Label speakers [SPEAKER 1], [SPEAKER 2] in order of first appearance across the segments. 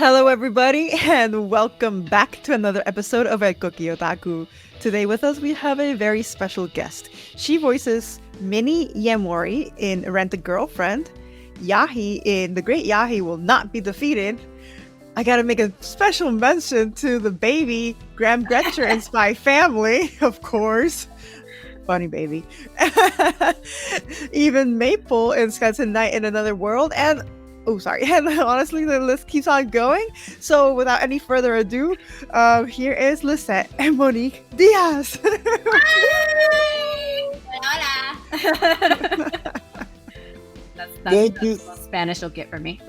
[SPEAKER 1] Hello, everybody, and welcome back to another episode of Ekoki Otaku. Today with us, we have a very special guest. She voices Mini Yaemori in Rent a Girlfriend. Yahy in The Great Yahy Will Not Be Defeated. I gotta make a special mention to the baby, Gram Gretcher in Spy Family, of course. Funny baby. Even Maple in Skeleton Night in Another World, and honestly, the list keeps on going. So without any further ado, here is Lisette Monique Dias.
[SPEAKER 2] Hi! Hola! that's
[SPEAKER 3] Thank you.
[SPEAKER 2] what Spanish will get for me.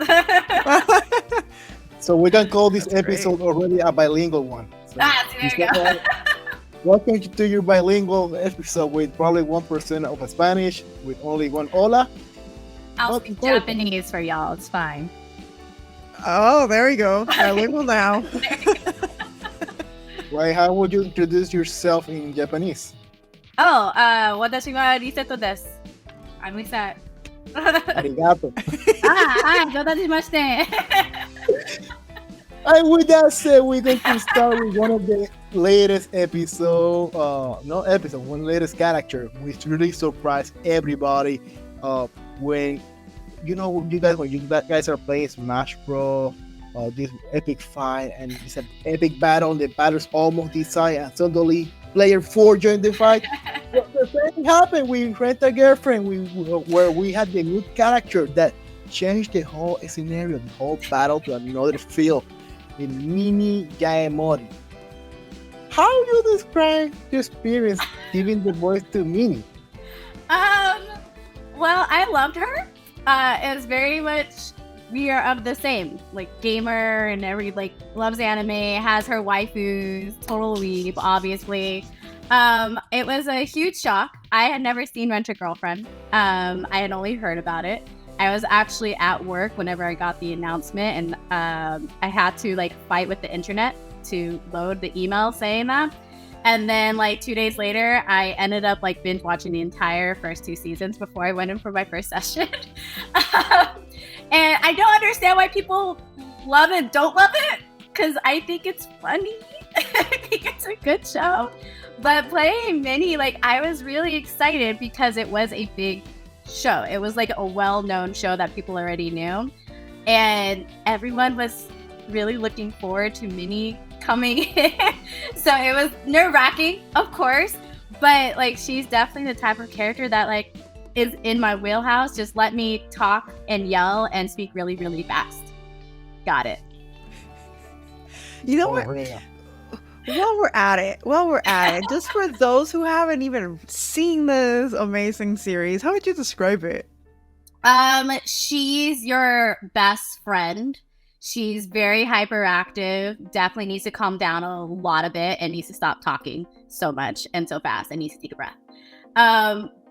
[SPEAKER 3] So we can call this
[SPEAKER 1] That's
[SPEAKER 3] episode already a bilingual one. So
[SPEAKER 2] There you go.
[SPEAKER 3] welcome to your bilingual episode with probably 1% of Spanish, with only one hola.
[SPEAKER 2] I'll speak Japanese for y'all. It's fine.
[SPEAKER 1] Oh, there we go. Bilingual now.
[SPEAKER 3] Why? How would you introduce yourself in Japanese?
[SPEAKER 2] Watashi wa Lisette desu. I'm Lisette.
[SPEAKER 3] Arigato.
[SPEAKER 2] Hi, dodashimashite.
[SPEAKER 3] And with that said, we're going to start with one of the latest one latest character, which really surprised everybody. When you guys are playing Smash Bros. This epic fight, and it's an epic battle. The battle's almost decided, and suddenly player 4 joined the fight. The same happened with Rent a Girlfriend, where we had the new character that changed the whole scenario, the whole battle to another field. The Mini Yaemori. How do you describe your experience giving the voice to Mini?
[SPEAKER 2] Well, I loved her. It was very much we are of the same, like gamer and loves anime, has her waifus, total weeb, obviously. It was a huge shock. I had never seen Rent a Girlfriend. I had only heard about it. I was actually at work whenever I got the announcement, and I had to fight with the internet to load the email saying that. And then 2 days later, I ended up binge watching the entire first 2 seasons before I went in for my first session. And I don't understand why people love it, don't love it, because I think it's funny. I think it's a good show. But playing Mini, I was really excited because it was a big show. It was a well-known show that people already knew. And everyone was really looking forward to Mini coming in. So it was nerve-wracking, of course, but she's definitely the type of character that is in my wheelhouse. Just let me talk and yell and speak really, really fast. Got it.
[SPEAKER 1] You know what? While we're at it, just for those who haven't even seen this amazing series, how would you describe it?
[SPEAKER 2] She's your best friend. She's very hyperactive, definitely needs to calm down a lot of it, and needs to stop talking so much and so fast, and needs to take a breath.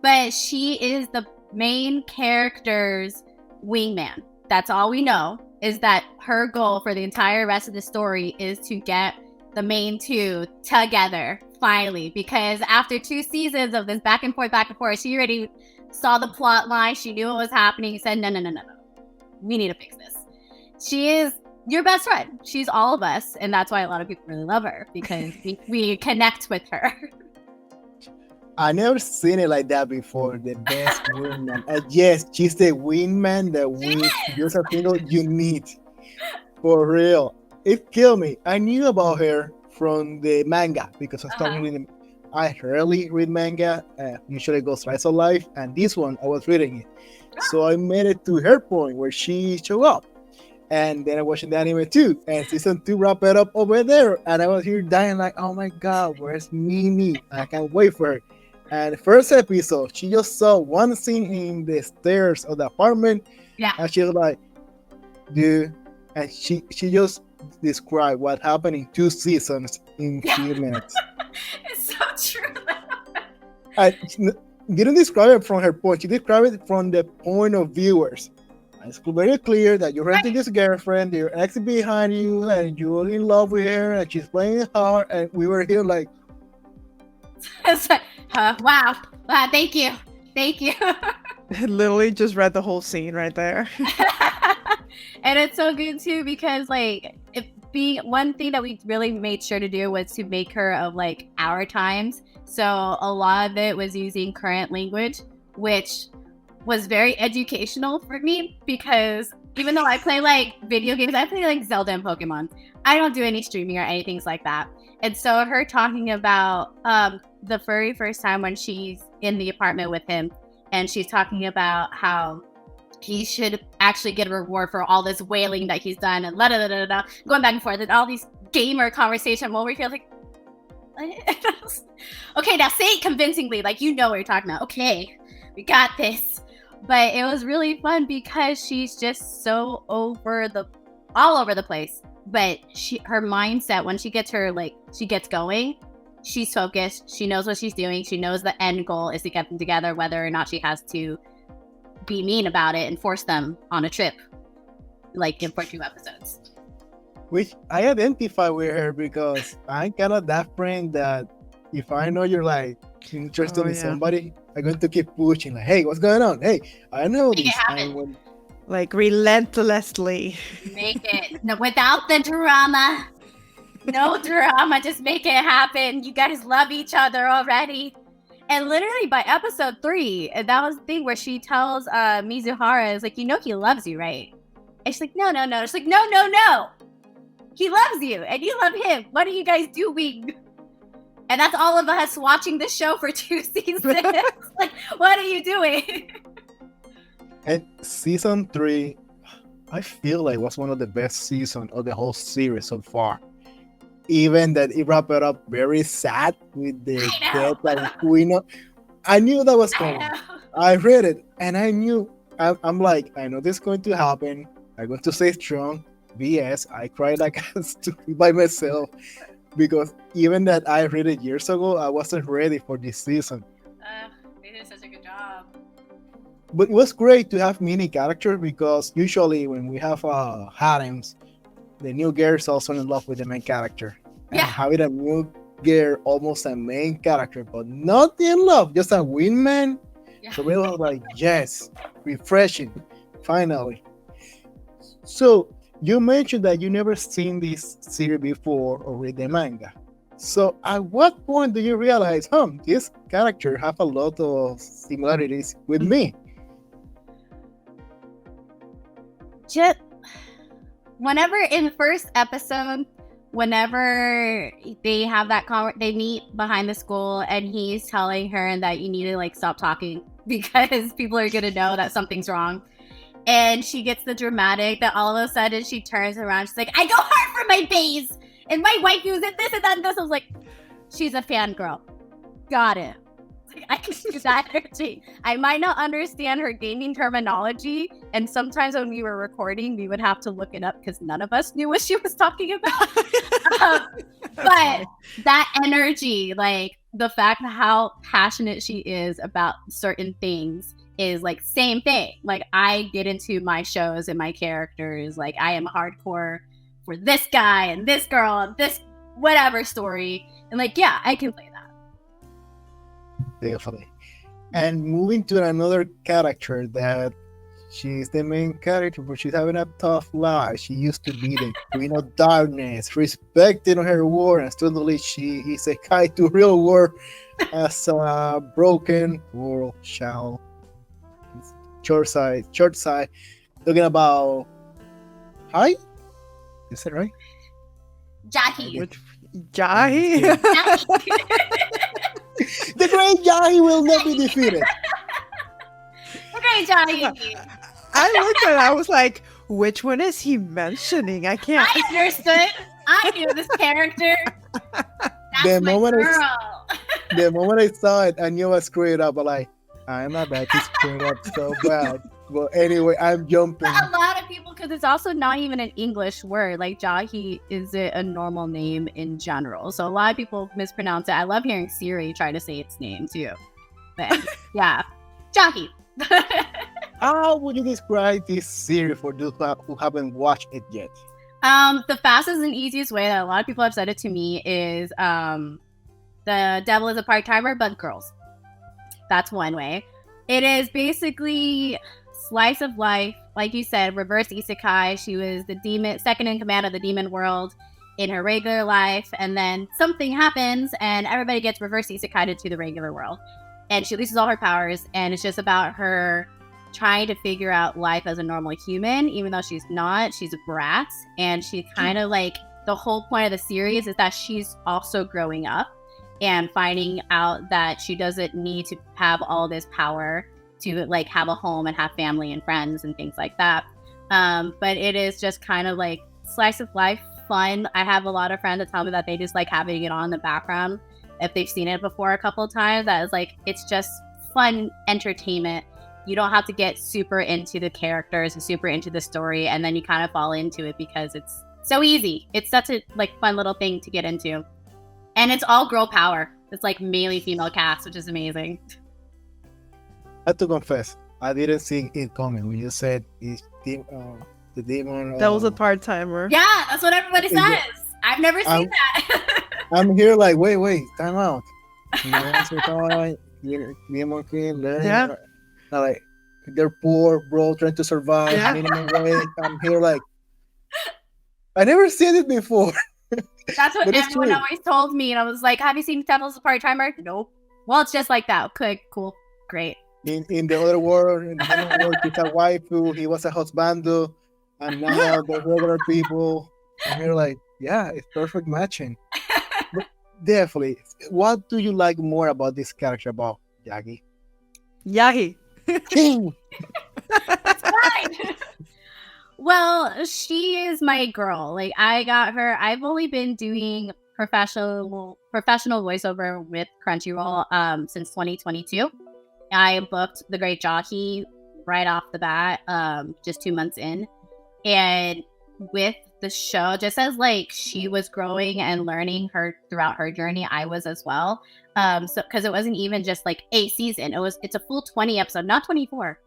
[SPEAKER 2] But she is the main character's wingman. That's all we know, is that her goal for the entire rest of the story is to get the main two together, finally. Because after 2 seasons of this back and forth, she already saw the plot line, she knew what was happening, said, no. We need to fix this. She is your best friend. She's all of us, and that's why a lot of people really love her, because we connect with her.
[SPEAKER 3] I never seen it like that before. The best wingman. Yes, she's the wingman that we just a single you need. For real. It killed me. I knew about her from the manga because I started reading. I rarely read manga. Usually go slice of life, and this one I was reading it. So I made it to her point where she showed up. And then I watched the anime too. And season 2 wrapped it up over there. And I was here dying oh my god, where's Mimi? I can't wait for her. And the first episode, she just saw one scene in the stairs of the apartment.
[SPEAKER 2] Yeah.
[SPEAKER 3] And she was like, dude. And she just described what happened in 2 seasons in few minutes.
[SPEAKER 2] It's so true.
[SPEAKER 3] I didn't describe it from her point. She described it from the point of viewers. It's very clear that you're renting this girlfriend, your ex behind you, and you're in love with her, and she's playing hard, and we were here
[SPEAKER 2] It's wow, thank you.
[SPEAKER 1] Literally just read the whole scene right there.
[SPEAKER 2] And it's so good too because like one thing that we really made sure to do was to make her of like our times. So a lot of it was using current language, which was very educational for me because even though I play like video games, I play like Zelda and Pokemon. I don't do any streaming or anything like that. And so her talking about the very first time when she's in the apartment with him, and she's talking about how he should actually get a reward for all this wailing that he's done and going back and forth and all these gamer conversation while we feel like, okay, now say it convincingly, like you know what you're talking about. Okay, we got this. But it was really fun because she's just so all over the place. But her mindset, when she gets going, she's focused. She knows what she's doing. She knows the end goal is to get them together, whether or not she has to be mean about it and force them on a trip, like in 42 episodes.
[SPEAKER 3] Which I identify with her because I'm kind of that friend that if I know you're like interested in somebody, I'm going to keep pushing. Like, hey, what's going on? Hey, I know
[SPEAKER 2] Make
[SPEAKER 3] this.
[SPEAKER 2] it happen.
[SPEAKER 1] Like relentlessly.
[SPEAKER 2] Make it. No, without the drama. No drama. Just make it happen. You guys love each other already. And literally by episode 3, that was the thing where she tells Mizuhara, is like, you know he loves you, right? And she's like, no. She's like, no. He loves you and you love him. What are you guys doing? And that's all of us watching this show for 2 seasons. Like, what are you doing?
[SPEAKER 3] And season 3, I feel like was one of the best seasons of the whole series so far. Even that it wrapped it up very sad with the death of Queen. I knew that was coming. I read it and I knew. I'm like, I know this is going to happen. I'm going to stay strong. BS. I cried like stupid by myself because even that I read it years ago, I wasn't ready for this season.
[SPEAKER 2] They did such a good job.
[SPEAKER 3] But it was great to have mini characters because usually when we have harems, the new girl is also in love with the main character. And having a new girl almost a main character, but not in love, just a wingman. Yeah. So we were like, yes, refreshing, finally. So you mentioned that you never seen this series before or read the manga. So at what point do you realize, this character have a lot of similarities with me?
[SPEAKER 2] Just whenever in the first episode, whenever they have that they meet behind the school and he's telling her that you need to like stop talking because people are gonna know that something's wrong. And she gets the dramatic that all of a sudden she turns around. She's like, I go hard for my base. And my wife uses this and that and this. I was like, she's a fangirl. Got it. I can do that energy. I might not understand her gaming terminology. And sometimes when we were recording, we would have to look it up because none of us knew what she was talking about. But that energy, like the fact how passionate she is about certain things is like same thing. Like I get into my shows and my characters, like I am hardcore for this guy and this girl and this whatever story. And like, yeah, I can play that.
[SPEAKER 3] Definitely. And moving to another character that she's the main character, but she's having a tough life. She used to be the Queen of Darkness, respecting her word, and suddenly she is a guy to real world as a broken world child. Short side. Talking about Jahy? Is that right?
[SPEAKER 2] Jahy.
[SPEAKER 1] Jahy?
[SPEAKER 3] The great Yahy will not be defeated.
[SPEAKER 2] Okay, Jahy.
[SPEAKER 1] I looked at it, I was like, which one is he mentioning? I can't.
[SPEAKER 2] I understood. I knew this character. That's my girl.
[SPEAKER 3] The moment I saw it, I knew I screwed up. But like, I'm not bad to screw up so bad. Well, anyway, I'm jumping.
[SPEAKER 2] A lot of people, because it's also not even an English word. Like Jahy isn't a normal name in general. So a lot of people mispronounce it. I love hearing Siri try to say its name too. But yeah, Jahy.
[SPEAKER 3] How would you describe this series for those who haven't watched it yet?
[SPEAKER 2] The fastest and easiest way that a lot of people have said it to me is the devil is a part-timer, but girls. That's one way. It is basically slice of life, like you said, reverse isekai. She was the demon, second in command of the demon world in her regular life, and then something happens and everybody gets reverse isekai to the regular world, and she loses all her powers, and it's just about her trying to figure out life as a normal human, even though she's not. She's a brat, and she kind of like, the whole point of the series is that she's also growing up and finding out that she doesn't need to have all this power to like have a home and have family and friends and things like that. But it is just kind of like slice of life fun. I have a lot of friends that tell me that they just like having it on in the background if they've seen it before a couple of times. That is like, it's just fun entertainment. You don't have to get super into the characters and super into the story, and then you kind of fall into it because it's so easy. It's such a like fun little thing to get into, and it's all girl power. It's like mainly female cast, which is amazing.
[SPEAKER 3] I have to confess, I didn't see it coming when you said it's the demon.
[SPEAKER 1] That was a part timer.
[SPEAKER 2] Yeah, that's what everybody says.
[SPEAKER 3] Yeah.
[SPEAKER 2] I've never seen that.
[SPEAKER 3] I'm here like, wait, time out. Yeah. Like, they're poor, bro, trying to survive minimum wage. I'm here like, I never seen it before.
[SPEAKER 2] That's what everyone always told me, and I was like, have you seen Temples of Part-Timer? Nope. Well, it's just like that. Okay, cool, great.
[SPEAKER 3] In the other world, he's a waifu, he was a husbando, and now the regular people. I'm here like, yeah, it's perfect matching. But definitely, what do you like more about this character, about Yahy?
[SPEAKER 1] Yahy.
[SPEAKER 3] King.
[SPEAKER 2] That's fine. Well, she is my girl. Like, I got her. I've only been doing professional voiceover with Crunchyroll since 2022. I booked the great Jahy right off the bat, just 2 months in, and with the show, just as like she was growing and learning her throughout her journey, I was as well. So because it wasn't even just like a season, it's a full 20 episode, not 24,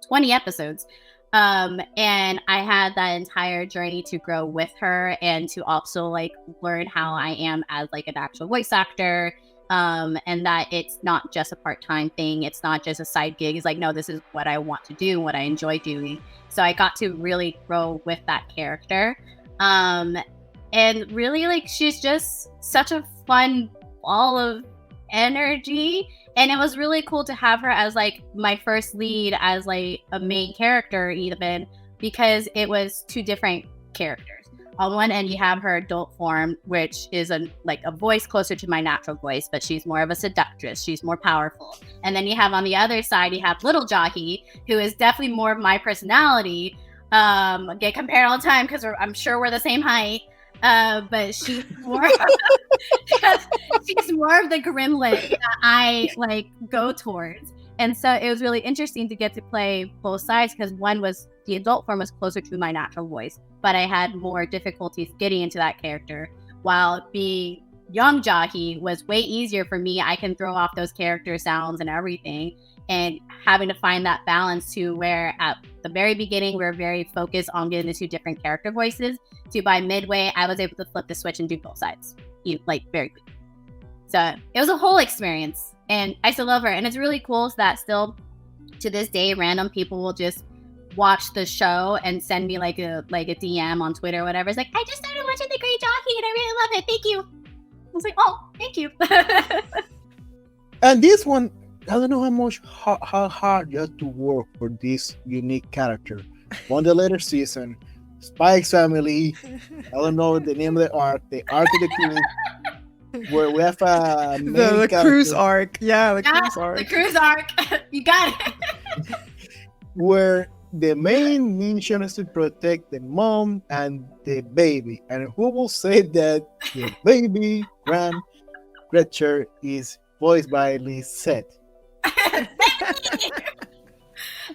[SPEAKER 2] 20 episodes. And I had that entire journey to grow with her and to also like learn how I am as like an actual voice actor. And that it's not just a part-time thing. It's not just a side gig. It's like, no, this is what I want to do, what I enjoy doing. So I got to really grow with that character. And really, like, she's just such a fun ball of energy. And it was really cool to have her as like my first lead as like a main character, even because it was two different characters. On one end, you have her adult form, which is a voice closer to my natural voice, but she's more of a seductress. She's more powerful. And then you have on the other side, you have little Jahy, who is definitely more of my personality. Get compared all the time because I'm sure we're the same height. But she's more she's more of the gremlin that I like go towards. And so it was really interesting to get to play both sides because one was the adult form was closer to my natural voice, but I had more difficulties getting into that character. While being young Jahy was way easier for me. I can throw off those character sounds and everything, and having to find that balance to where at the very beginning we're very focused on getting the two different character voices to by midway I was able to flip the switch and do both sides like very quickly. So it was a whole experience, and I still love her, and it's really cool that still to this day random people will just watch the show and send me like a DM on Twitter or whatever. It's like, I just started watching The Great Jahy and I really love it. Thank you. I was like, oh, thank you.
[SPEAKER 3] And this one, I don't know how hard you have to work for this unique character. On the later season, Spike's family, I don't know the name of the arc of the Queen, where we have a main
[SPEAKER 1] the cruise arc. Yeah, the cruise arc.
[SPEAKER 2] The cruise arc. You got it.
[SPEAKER 3] Where the main mission is to protect the mom and the baby. And who will say that the baby, Gram Gretcher, is voiced by Lisette?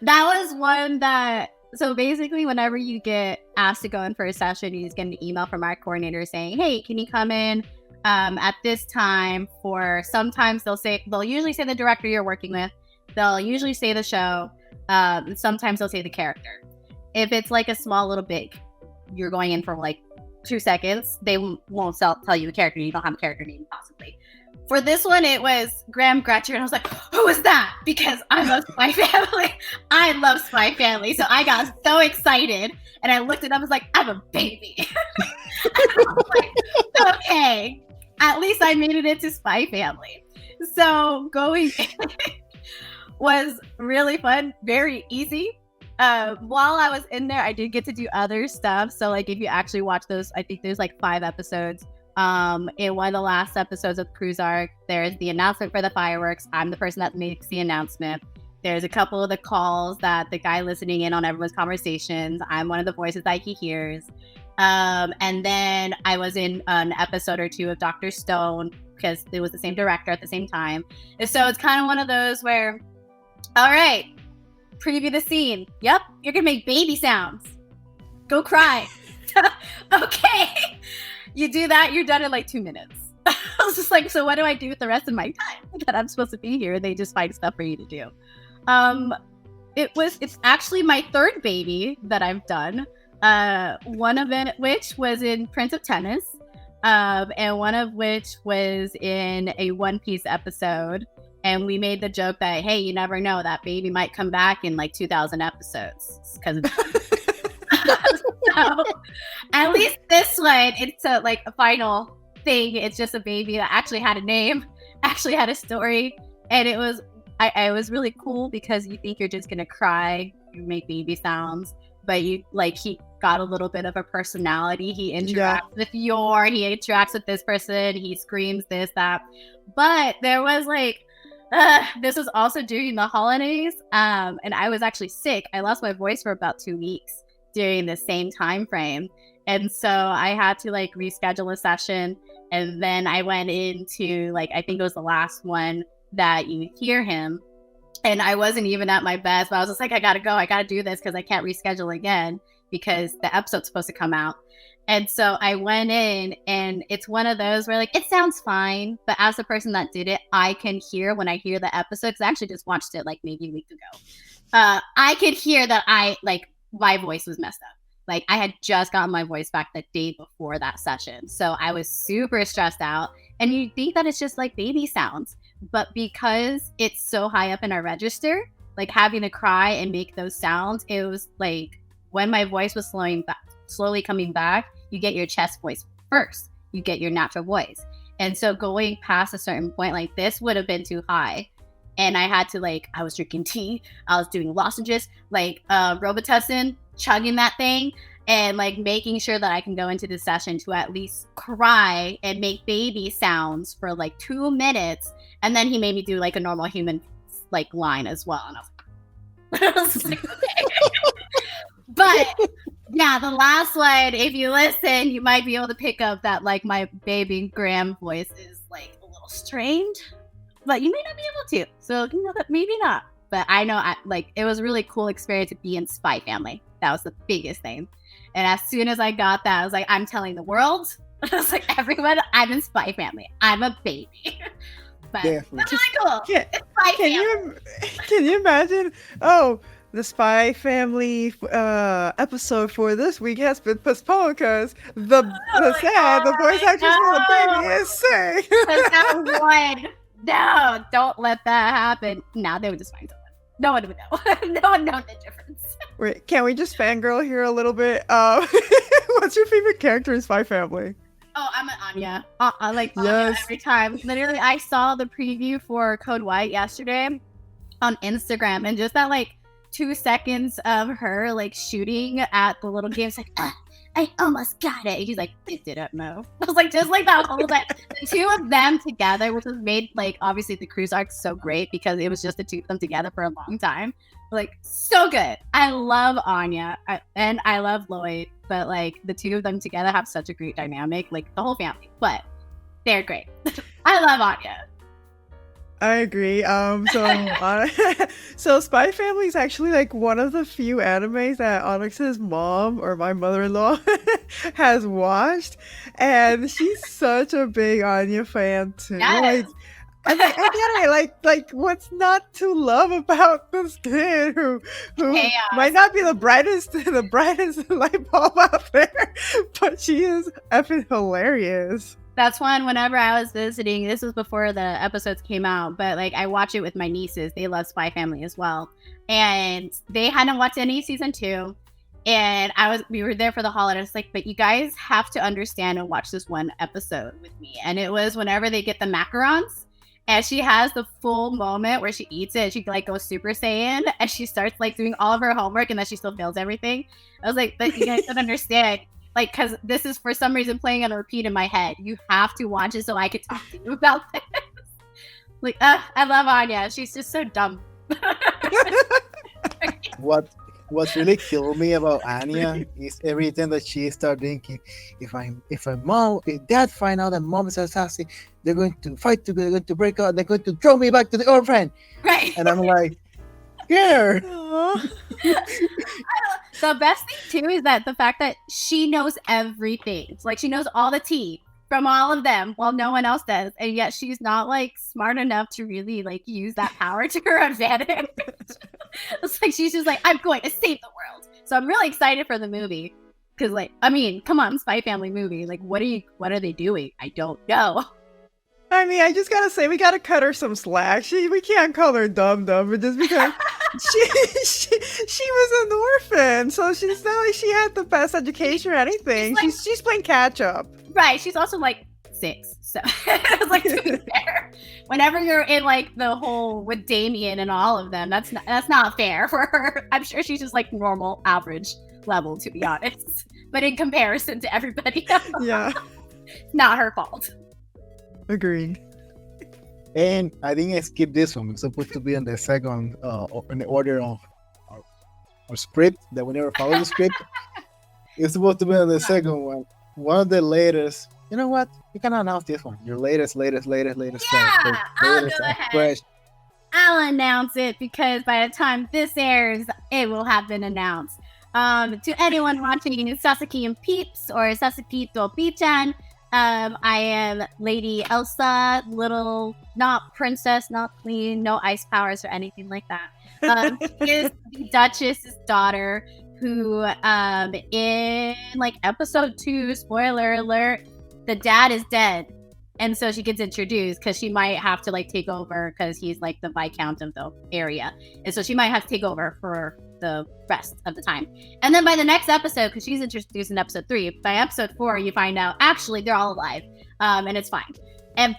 [SPEAKER 2] That was one that, so basically whenever you get asked to go in for a session, you just get an email from our coordinator saying, hey, can you come in at this time for, sometimes they'll usually say the director you're working with, they'll usually say the show, sometimes they'll say the character. If it's like a small little bit, you're going in for like 2 seconds, they won't tell you the character, you don't have a character name possibly. For this one, it was Gram Gretcher, and I was like, who is that? Because I love Spy Family. I love Spy Family. So I got so excited, and I looked it up. I was like, I have a baby. I was like, okay, at least I made it into Spy Family. So going was really fun, very easy. While I was in there, I did get to do other stuff. So like if you actually watch those, I think there's like 5 episodes. In one of the last episodes of Cruise Arc, there's the announcement for the fireworks. I'm the person that makes the announcement. There's a couple of the calls that the guy listening in on everyone's conversations. I'm one of the voices that he hears. And then I was in an episode or 2 of Dr. Stone because it was the same director at the same time. And so it's kind of one of those where, all right, preview the scene. Yep, you're gonna make baby sounds. Go cry. Okay. You do that, you're done in like 2 minutes. I was just like, so what do I do with the rest of my time that I'm supposed to be here? They just find stuff for you to do. It's actually my 3rd baby that I've done. One of it, which was in Prince of Tennis, and one of which was in a One Piece episode. And we made the joke that, hey, you never know, that baby might come back in like 2,000 episodes because so at least this one, it's like a final thing. It's just a baby that actually had a name, actually had a story, and it was I was really cool because you think you're just gonna cry, you make baby sounds, but you like he got a little bit of a personality. He interacts with he interacts with this person, he screams this, that. But there was like this was also during the holidays, and I was actually sick. I lost my voice for about 2 weeks during the same time frame, and so I had to like reschedule a session, and then I went into like I think it was the last one that you hear him, and I wasn't even at my best, but I was just like, I gotta go, I gotta do this because I can't reschedule again because the episode's supposed to come out. And so I went in, and it's one of those where like it sounds fine, but as the person that did it, I can hear when I hear the episode, because I actually just watched it like maybe a week ago. I could hear that my voice was messed up. Like I had just gotten my voice back the day before that session. So I was super stressed out. And you think that it's just like baby sounds, but because it's so high up in our register, like having to cry and make those sounds, it was like when my voice was slowly coming back, you get your chest voice first. You get your natural voice. And so going past a certain point, like this would have been too high. And I had to I was drinking tea, I was doing lozenges, Robitussin, chugging that thing, and like making sure that I can go into the session to at least cry and make baby sounds for like 2 minutes. And then he made me do like a normal human line as well. And I was like, okay. But yeah, the last one, if you listen, you might be able to pick up that like my baby Gram voice is like a little strained. But you may not be able to, so maybe not. But I know, it was a really cool experience to be in Spy Family. That was the biggest thing. And as soon as I got that, I was like, I'm telling the world. I was like, everyone, I'm in Spy Family. I'm a baby. But
[SPEAKER 3] Definitely.
[SPEAKER 2] it's really cool. It's Spy Family.
[SPEAKER 1] Can you imagine? Oh, the Spy Family episode for this week has been postponed because the voice actress for the baby is sick.
[SPEAKER 2] That one. No, don't let that happen. Nah, they would just find someone. No one would know. No one knows the difference.
[SPEAKER 1] Wait, can we just fangirl here a little bit? What's your favorite character in Spy Family?
[SPEAKER 2] Oh, I'm an Anya. I like Anya every time. Literally, I saw the preview for Code White yesterday on Instagram, and just that 2 seconds of her shooting at the little game, it's like, I almost got it. And he's like, it didn't move. I was like, just like that whole time. The 2 of them together, which was made obviously the cruise arc so great because it was just the 2 of them together for a long time. So good. I love Anya and I love Lloyd, but the 2 of them together have such a great dynamic, the whole family, but they're great. I love Anya.
[SPEAKER 1] I agree. So Spy Family is actually one of the few animes that Onyx's mom or my mother-in-law has watched, and she's such a big Anya fan too.
[SPEAKER 2] Yes.
[SPEAKER 1] I get it. What's not to love about this kid who might not be the brightest light bulb out there, but she is effing hilarious.
[SPEAKER 2] That's one whenever I was visiting, this was before the episodes came out, but like I watch it with my nieces. They love Spy Family as well. And they hadn't watched any season 2. And we were there for the holidays. Like, but you guys have to understand and watch this one episode with me. And it was whenever they get the macarons and she has the full moment where she eats it. And she like goes Super Saiyan and she starts like doing all of her homework and then she still fails everything. I was like, but you guys don't understand. Like, because this is for some reason playing on a repeat in my head. You have to watch it so I can talk to you about this. Like, I love Anya. She's just so dumb.
[SPEAKER 3] What's really killed me about Anya is every time that she starts thinking, if dad find out that mom is assassin, they're going to fight together, they're going to break up, they're going to throw me back to the orphan.
[SPEAKER 2] Right.
[SPEAKER 3] And I'm like, here.
[SPEAKER 2] The best thing too is that the fact that she knows everything. Like she knows all the tea from all of them while no one else does. And yet she's not like smart enough to really like use that power to her advantage. It's like she's just like, I'm going to save the world. So I'm really excited for the movie. Cause like, I mean, come on, Spy Family movie. Like what are they doing? I don't know.
[SPEAKER 1] I mean, I just gotta say, we gotta cut her some slack. We can't call her dumb just because she was an orphan, so she's not like she had the best education or anything. She's playing catch up.
[SPEAKER 2] Right. She's also like 6, so it was like to be fair. Whenever you're in like the whole with Damien and all of them, that's not fair for her. I'm sure she's just like normal, average level, to be honest. But in comparison to everybody else,
[SPEAKER 1] yeah,
[SPEAKER 2] not her fault.
[SPEAKER 1] Agreed.
[SPEAKER 3] And I didn't skip this one. It's supposed to be in the second, in the order of our script that we never follow the script. It's supposed to be in the second one. One of the latest. You know what? You can announce this one. Your latest.
[SPEAKER 2] Yeah,
[SPEAKER 3] I'll
[SPEAKER 2] go ahead. I'll announce it because by the time this airs, it will have been announced. To anyone watching Sasaki and Peeps or Sasaki to Pichan, I am Lady Elsa, little, not princess, not queen, no ice powers or anything like that. She is the Duchess's daughter who, in like episode 2, spoiler alert, the dad is dead. And so she gets introduced because she might have to like take over because he's like the Viscount of the area. And so she might have to take over for the rest of the time. And then by the next episode, because she's introduced in episode 3, by episode 4, you find out actually they're all alive. And it's fine.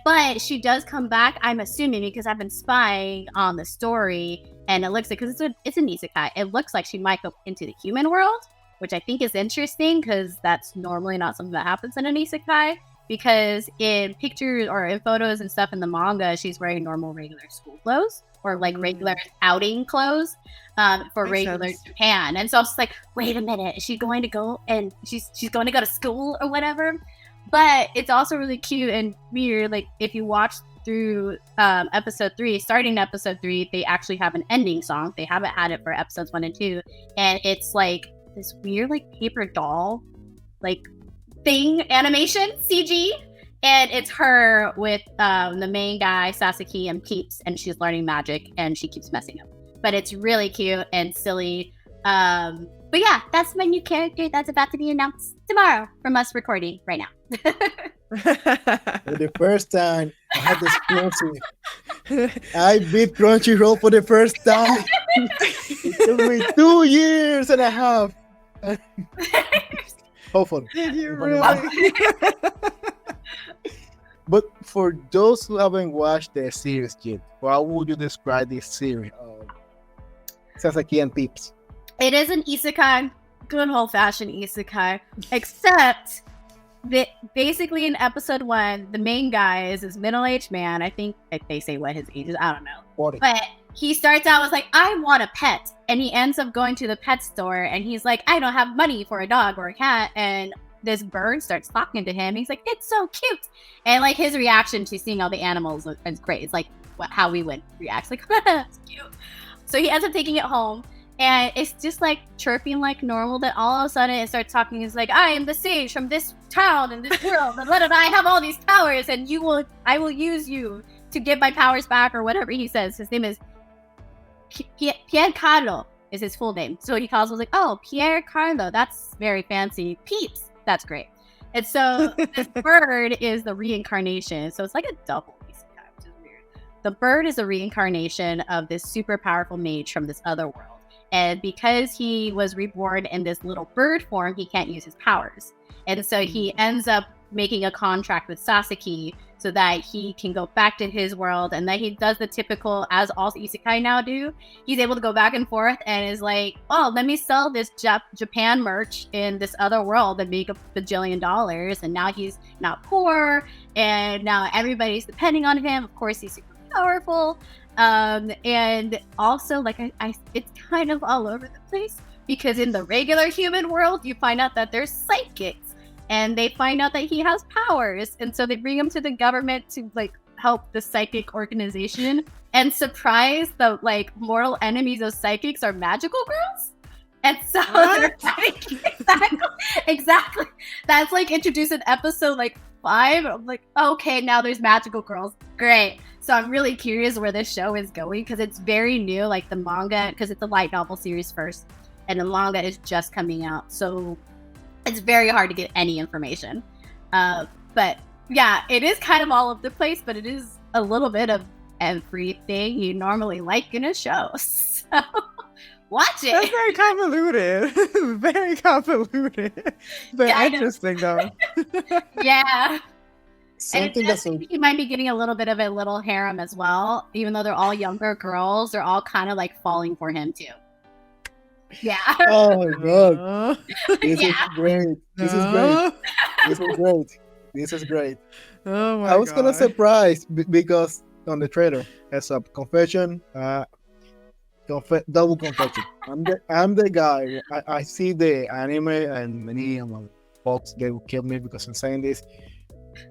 [SPEAKER 2] But she does come back, I'm assuming, because I've been spying on the story. And it looks like, because it's an isekai, it looks like she might go into the human world, which I think is interesting because that's normally not something that happens in an isekai. Because in pictures or in photos and stuff in the manga, she's wearing normal, regular school clothes or like regular outing clothes for
[SPEAKER 1] Makes
[SPEAKER 2] regular
[SPEAKER 1] sense.
[SPEAKER 2] Japan. And so I was just like, wait a minute, is she going to go and she's going to go to school or whatever? But it's also really cute and weird. Like if you watch through episode 3, starting episode 3, they actually have an ending song. They haven't had it for episodes 1 and 2, and it's like this weird like paper doll like thing animation CG, and it's her with the main guy Sasaki and Peeps, and she's learning magic and she keeps messing up, but it's really cute and silly. But yeah, that's my new character that's about to be announced tomorrow from us recording right now.
[SPEAKER 3] For the first time, I had this exclusive. I beat Crunchyroll for the first time. It took me 2 years and a half. Hopefully.
[SPEAKER 1] Did you really?
[SPEAKER 3] But for those who haven't watched the series yet, how would you describe this series? Sasaki and Peeps.
[SPEAKER 2] It is an isekai, good old-fashioned isekai, except that basically in episode 1, the main guy is this middle-aged man. I think they say what his age is. I don't know.
[SPEAKER 3] 40.
[SPEAKER 2] But he starts out with like, I want a pet. And he ends up going to the pet store and he's like, I don't have money for a dog or a cat. And this bird starts talking to him. He's like, it's so cute. And like his reaction to seeing all the animals is great. It's like how we would react. Like, it's cute. So he ends up taking it home. And it's just like chirping like normal. Then all of a sudden it starts talking. It's like, I am the sage from this town and this world. And I have all these powers and I will use you to get my powers back or whatever he says. His name is Pier Carlo is his full name. So he calls us like, oh, Pier Carlo. That's very fancy. Peeps. That's great. And so this bird is the reincarnation. So it's like a double isekai, which is weird. The bird is a reincarnation of this super powerful mage from this other world. And because he was reborn in this little bird form, he can't use his powers. And so he ends up making a contract with Sasaki so that he can go back to his world, and then he does the typical, as all isekai now do, he's able to go back and forth and is like, oh, let me sell this Japan merch in this other world and make a bajillion dollars, and now he's not poor, and now everybody's depending on him. Of course, he's super powerful, and also, like, I it's kind of all over the place, because in the regular human world, you find out that there's psychics, and they find out that he has powers, and so they bring him to the government to like help the psychic organization. And surprise, the like mortal enemies of psychics are magical girls. And so they're exactly. That's like introduced in episode like 5. I'm like, okay, now there's magical girls. Great. So I'm really curious where this show is going, because it's very new. Like the manga, because it's a light novel series first, and the manga is just coming out. So it's very hard to get any information. But yeah, it is kind of all over the place, but it is a little bit of everything you normally like in a show. So watch it.
[SPEAKER 1] That's very convoluted. Very convoluted. But
[SPEAKER 2] Yeah,
[SPEAKER 1] interesting though.
[SPEAKER 2] Yeah.
[SPEAKER 3] Something
[SPEAKER 2] And
[SPEAKER 3] that's
[SPEAKER 2] you might be getting a little bit of a little harem as well. Even though they're all younger girls, they're all kind of like falling for him too. Yeah.
[SPEAKER 3] oh my god, this
[SPEAKER 2] Yeah.
[SPEAKER 3] is great. This is great. This is great. This is great.
[SPEAKER 1] Oh my
[SPEAKER 3] I was kind of
[SPEAKER 1] God.
[SPEAKER 3] surprised because on the trailer, as a confession, double confession. I'm the guy. I see the anime, and many of my folks, they will kill me because I'm saying this.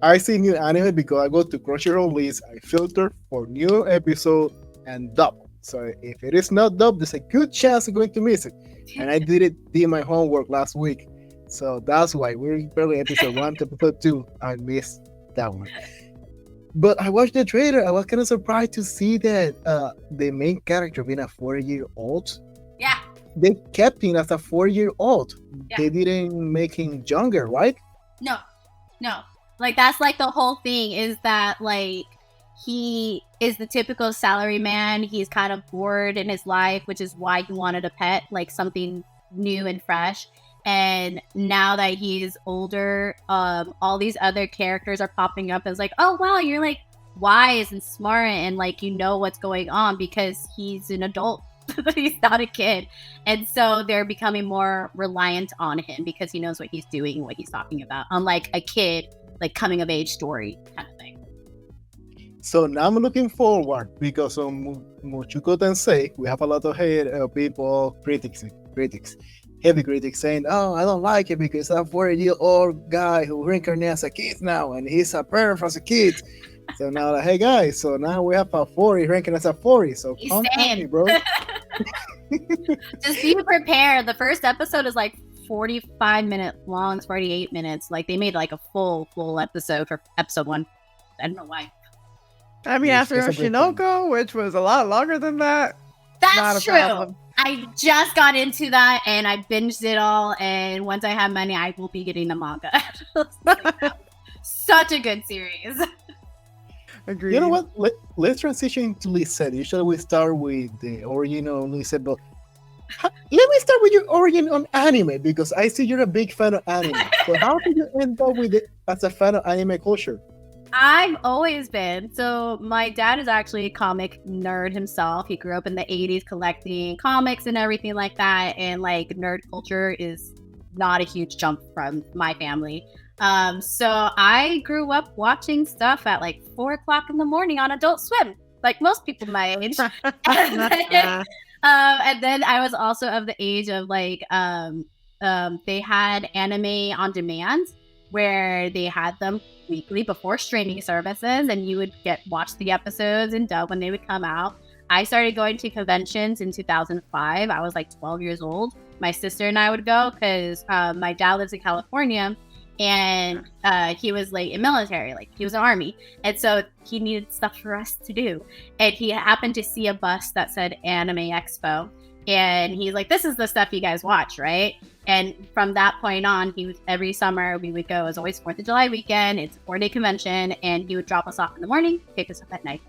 [SPEAKER 3] I see new anime because I go to Crunchyroll list. I filter for new episode and dub. So if it is not dub, there's a good chance I'm going to miss it. And I did my homework last week. So that's why we're barely episode 1 to episode 2. I missed that one. But I watched the trailer. I was kind of surprised to see that the main character being a 4-year-old.
[SPEAKER 2] Yeah.
[SPEAKER 3] They kept him as a 4-year-old.
[SPEAKER 2] Yeah.
[SPEAKER 3] They didn't make him younger, right?
[SPEAKER 2] No. Like that's like the whole thing, is that like he is the typical salary man. He's kind of bored in his life, which is why he wanted a pet, like something new and fresh. And now that he's older, all these other characters are popping up as like, oh wow, you're like wise and smart, and like you know what's going on, because he's an adult. He's not a kid. And so they're becoming more reliant on him because he knows what he's doing, what he's talking about, unlike a kid, like coming of age story kind of thing.
[SPEAKER 3] So now I'm looking forward, because on Muchuko Tensei, we have a lot of hate people, critics, heavy critics saying, oh, I don't like it because I'm a 40-year-old guy who reincarnates as a kid now, and he's a parent as a kid. So now, like, hey guys, so now we have a 40 ranking as a 40. So
[SPEAKER 2] He's
[SPEAKER 3] come at
[SPEAKER 2] saying.
[SPEAKER 3] me, bro.
[SPEAKER 2] Just be prepared. The first episode is like 45 minutes long. It's 48 minutes. Like they made like a full episode for episode 1. I don't know why.
[SPEAKER 1] I mean,
[SPEAKER 3] It's
[SPEAKER 1] after
[SPEAKER 3] a great thing.
[SPEAKER 1] Shinoko, which was a lot longer than that, not
[SPEAKER 2] That's
[SPEAKER 1] a
[SPEAKER 2] true.
[SPEAKER 1] problem.
[SPEAKER 2] I just got into that and I binged it all. And once I have money, I will be getting the manga. Such a good series.
[SPEAKER 1] Agreed.
[SPEAKER 3] You know what? Let's transition to Lisette. Usually we start with the origin of Lisette, but let me start with your origin on anime, because I see you're a big fan of anime. So how did you end up with it as a fan of anime culture?
[SPEAKER 2] I've always been. So my dad is actually a comic nerd himself. He grew up in the 80s collecting comics and everything like that. And like nerd culture is not a huge jump from my family. So I grew up watching stuff at like 4 o'clock in the morning on Adult Swim, like most people my age. And then I was also of the age of like, they had anime on demand where they had them weekly before streaming services, and you would watch the episodes in dub when they would come out. I started going to conventions in 2005. I was like 12 years old. My sister and I would go because my dad lives in California, and he was like in military, like he was in army, and so he needed stuff for us to do. And he happened to see a bus that said Anime Expo, and he's like, "This is the stuff you guys watch, right?" And from that point on, every summer we would go. It was always 4th of July weekend. It's a 4-day convention, and he would drop us off in the morning, pick us up at night.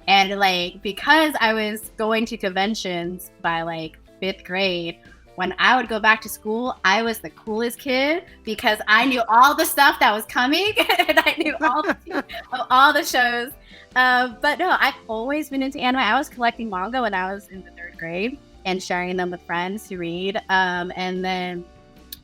[SPEAKER 2] And like, because I was going to conventions by like 5th grade, when I would go back to school, I was the coolest kid because I knew all the stuff that was coming and I knew all the shows. But no, I've always been into anime. I was collecting manga when I was in the 3rd grade and sharing them with friends to read. And then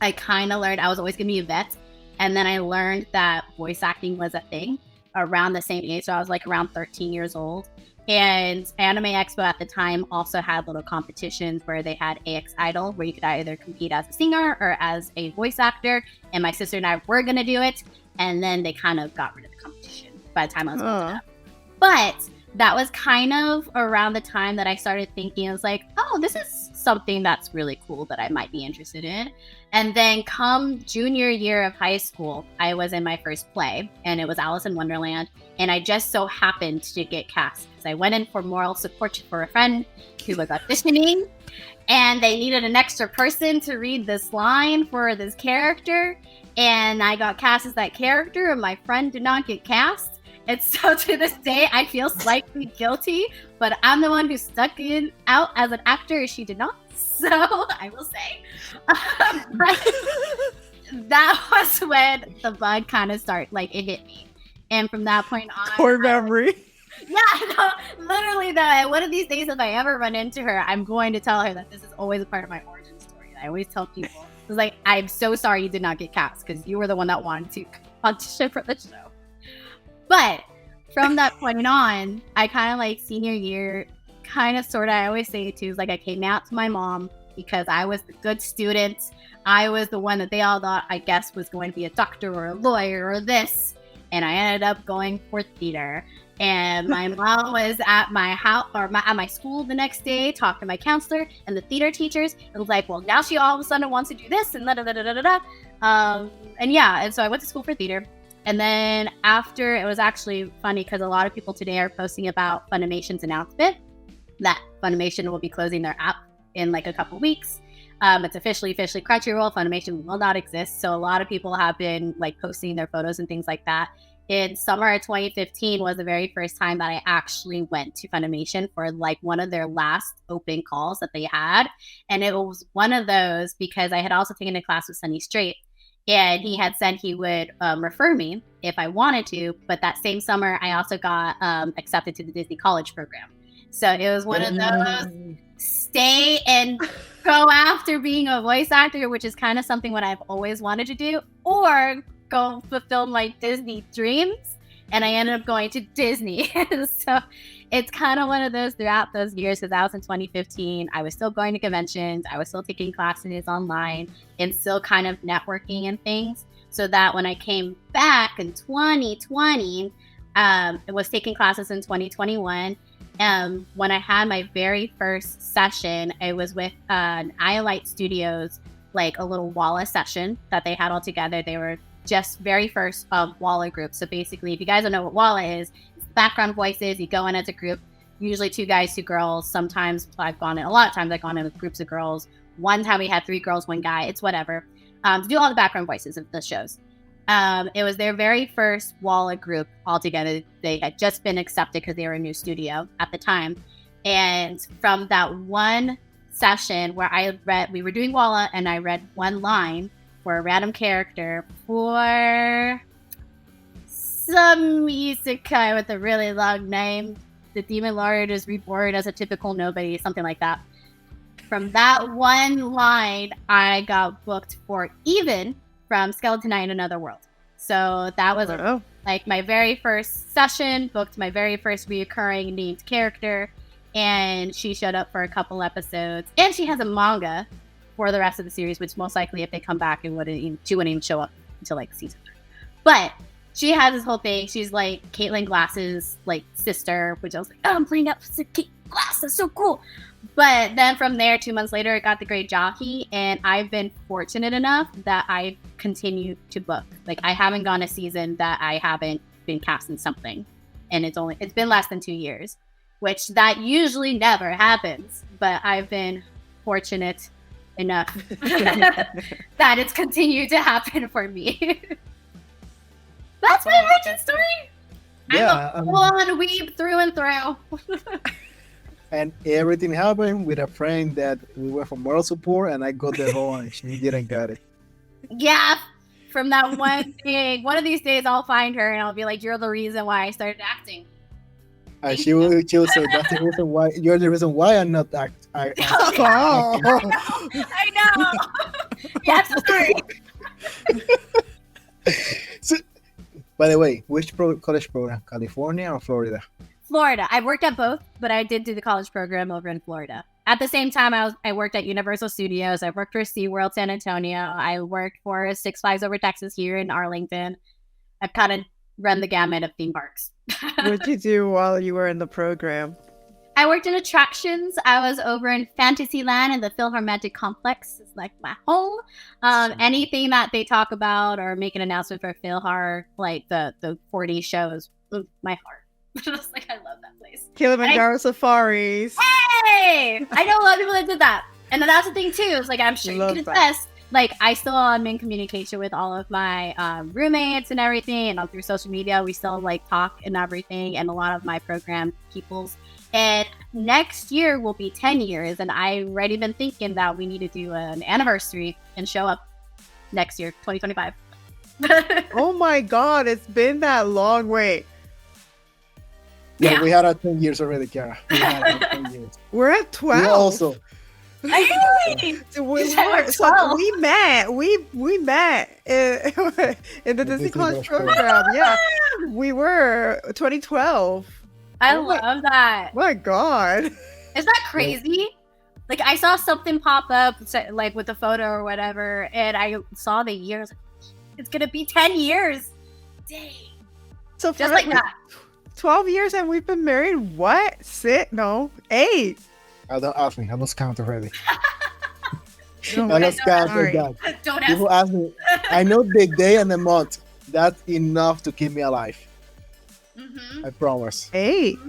[SPEAKER 2] I kind of learned I was always going to be a vet. And then I learned that voice acting was a thing around the same age. So I was like around 13 years old. And Anime Expo at the time also had little competitions where they had AX Idol, where you could either compete as a singer or as a voice actor. And my sister and I were going to do it. And then they kind of got rid of the competition by the time I was old enough. But that was kind of around the time that I started thinking, I was like, oh, this is something that's really cool that I might be interested in. And then come junior year of high school, I was in my first play, and it was Alice in Wonderland. And I just so happened to get cast because I went in for moral support for a friend who was auditioning, and they needed an extra person to read this line for this character. And I got cast as that character, and my friend did not get cast. And so to this day, I feel slightly guilty, but I'm the one who stuck out as an actor. She did not. So I will say, that was when the bug kind of started, like it hit me. And from that point on,
[SPEAKER 1] Poor memory.
[SPEAKER 2] Literally though, one of these days, if I ever run into her, I'm going to tell her that this is always a part of my origin story. I always tell people, it's like, I'm so sorry you did not get cast because you were the one that wanted to audition for the show. But from that point on, I kind of like senior year, kind of sort of, I always say it too, is like I came out to my mom because I was the good student. I was the one that they all thought, I guess, was going to be a doctor or a lawyer or this. And I ended up going for theater. And my mom was at my house or at my school the next day, talked to my counselor and the theater teachers. And was like, well, now she all of a sudden wants to do this and and so I went to school for theater. And then after, it was actually funny because a lot of people today are posting about Funimation's announcement that Funimation will be closing their app in like a couple weeks. It's officially Crunchyroll. Funimation will not exist. So a lot of people have been like posting their photos and things like that. In summer of 2015 was the very first time that I actually went to Funimation for like one of their last open calls that they had. And it was one of those because I had also taken a class with Sunny Straight. And he had said he would refer me if I wanted to. But that same summer, I also got accepted to the Disney College program. So it was one of those stay and go after being a voice actor, which is kind of something what I've always wanted to do, or go fulfill my Disney dreams. And I ended up going to Disney. So it's kind of one of those throughout those years, because I was in 2015. I was still going to conventions. I was still taking classes online and still kind of networking and things. So that when I came back in 2020, I was taking classes in 2021. When I had my very first session, it was with iLight Studios, like a little Walla session that they had all together. They were just very first Walla group. So basically, if you guys don't know what Walla is, it's background voices. You go in as a group, usually 2 guys, 2 girls. Sometimes a lot of times I've gone in with groups of girls. One time we had 3 girls, 1 guy. It's whatever. To do all the background voices of the shows. It was their very first Walla group all together. They had just been accepted because they were a new studio at the time. And from that one session where we were doing Walla, and I read one line for a random character for some isekai with a really long name. The Demon Lord is reborn as a typical nobody, something like that. From that one line, I got booked for Even from Skeleton Knight in Another World. So that was like my very first session, booked my very first reoccurring named character, and she showed up for a couple episodes. And she has a manga for the rest of the series, which most likely if they come back, she wouldn't even show up until like season 3. But she has this whole thing. She's like Caitlin Glass's like sister, which I was like, oh, I'm playing up Caitlin Glass. That's so cool. But then from there, 2 months later, I got the great Jahy, and I've been fortunate enough that I've continued to book. Like I haven't gone a season that I haven't been cast in something, and it's been less than 2 years, which that usually never happens. But I've been fortunate enough that it's continued to happen for me. That's my origin story.
[SPEAKER 3] Yeah,
[SPEAKER 2] I'm a full-on weeb through and through.
[SPEAKER 3] and everything happened with a friend that we went for moral support, and I got the role, and she didn't get it.
[SPEAKER 2] Yeah, from that one thing. One of these days, I'll find her and I'll be like, "You're the reason why I started acting."
[SPEAKER 3] And she will say, "That's the reason why. You're the reason why I'm not act."
[SPEAKER 1] Wow.
[SPEAKER 2] I know. Yeah, I'm so sorry.
[SPEAKER 3] So, by the way, which college program? California or Florida?
[SPEAKER 2] Florida. I worked at both, but I did do the college program over in Florida. At the same time, I worked at Universal Studios. I worked for SeaWorld San Antonio. I worked for Six Flags Over Texas here in Arlington. I've kind of run the gamut of theme parks.
[SPEAKER 1] What'd you do while you were in the program?
[SPEAKER 2] I worked in attractions. I was over in Fantasyland and the Philharmonic Complex. It's like my home. Anything that they talk about or make an announcement for Philhar, like the 4D shows, my heart. Just like, I love that place.
[SPEAKER 1] Kilimanjaro Safaris.
[SPEAKER 2] Hey! I know a lot of people that did that. And that's the thing too. It's like, I'm sure you can attest. Like, I still am in communication with all of my roommates and everything, and all through social media, we still like talk and everything, and a lot of my program peoples. And next year will be 10 years, and I already been thinking that we need to do an anniversary and show up next year, 2025.
[SPEAKER 1] Oh my God, it's been that long. Wait,
[SPEAKER 3] Yeah, we had our 10 years already, Kara. We had our 10 years.
[SPEAKER 1] we're at 12.
[SPEAKER 3] We also.
[SPEAKER 1] So we met. We met in the Disney College program. Yeah, we were 2012.
[SPEAKER 2] I love that.
[SPEAKER 1] My God,
[SPEAKER 2] Is that crazy? Like, I saw something pop up, like with the photo or whatever, and I saw the years. It's gonna be 10 years. Dang.
[SPEAKER 1] so
[SPEAKER 2] Just like that.
[SPEAKER 1] 12 years and we've been married. What? 8.
[SPEAKER 3] I don't ask me. I lost count already.
[SPEAKER 1] No,
[SPEAKER 3] I lost count.
[SPEAKER 1] sorry.
[SPEAKER 3] God.
[SPEAKER 2] Don't ask.
[SPEAKER 3] People ask me. I know the day and the month. That's enough to keep me alive.
[SPEAKER 2] Mm-hmm.
[SPEAKER 3] I promise.
[SPEAKER 1] 8.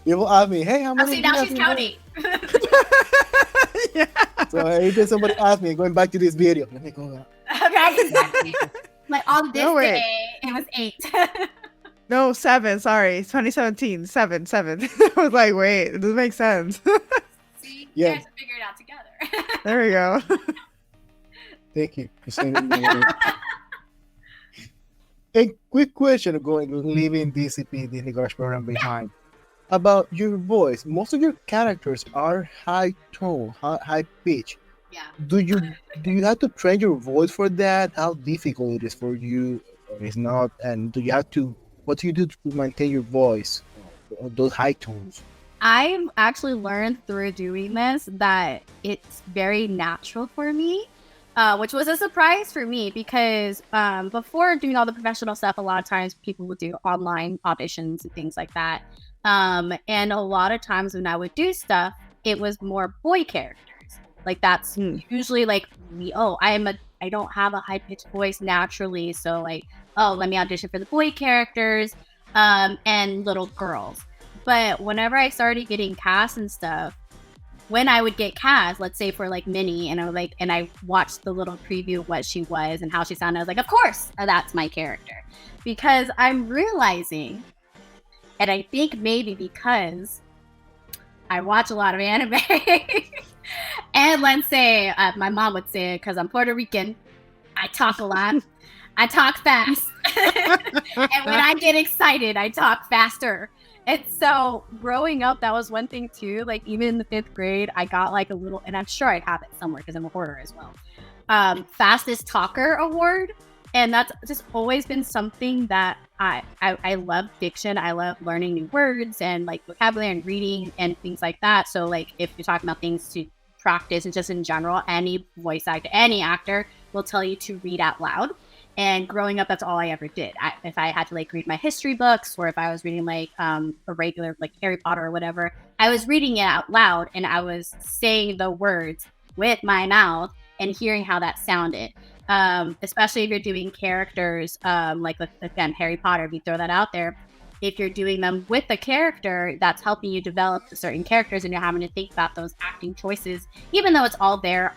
[SPEAKER 3] People ask me, "Hey, how
[SPEAKER 2] Oh,
[SPEAKER 3] many?"
[SPEAKER 2] see, now
[SPEAKER 3] years
[SPEAKER 2] she's
[SPEAKER 3] you
[SPEAKER 2] counting.
[SPEAKER 1] Yeah.
[SPEAKER 3] So every time somebody asks me, going back to this video, let me go.
[SPEAKER 2] Okay, exactly. Like, on this
[SPEAKER 1] No way.
[SPEAKER 2] day, it was 8.
[SPEAKER 1] No, 7. Sorry, 2017. 7. I was like, wait, it doesn't make sense.
[SPEAKER 2] See, you
[SPEAKER 3] Yeah.
[SPEAKER 2] guys figure it out together.
[SPEAKER 1] There we go.
[SPEAKER 3] Thank you for saying it. A quick question leaving DCP, Disney College program behind. About your voice, most of your characters are high tone, high pitch.
[SPEAKER 2] Yeah.
[SPEAKER 3] Do you have to train your voice for that? How difficult it is for you, or it's not? And what do you do to maintain your voice, those high tones?
[SPEAKER 2] I've actually learned through doing this that it's very natural for me, which was a surprise for me because before doing all the professional stuff, a lot of times people would do online auditions and things like that. And a lot of times when I would do stuff, it was more boy characters. Like, that's usually like me. I don't have a high pitched voice naturally, so like, let me audition for the boy characters and little girls. But whenever I started getting cast and stuff, when I would get cast, let's say for like Minnie, and I watched the little preview of what she was and how she sounded, I was like, of course, that's my character. Because I'm realizing, and I think maybe because I watch a lot of anime, and let's say my mom would say, because I'm Puerto Rican, I talk a lot, I talk fast, and when I get excited, I talk faster. And so growing up, that was one thing too. Like, even in the 5th grade, I got like a little, and I'm sure I have it somewhere because I'm a hoarder as well. Fastest talker award. And that's just always been something that I love diction. I love learning new words and like vocabulary and reading and things like that. So like, if you're talking about things to practice and just in general, any voice actor, any actor will tell you to read out loud. And growing up, that's all I ever did. If I had to like read my history books, or if I was reading like a regular like Harry Potter or whatever, I was reading it out loud and I was saying the words with my mouth and hearing how that sounded. Especially if you're doing characters like again, Harry Potter, if you throw that out there, if you're doing them with a character that's helping you develop certain characters and you're having to think about those acting choices, even though it's all there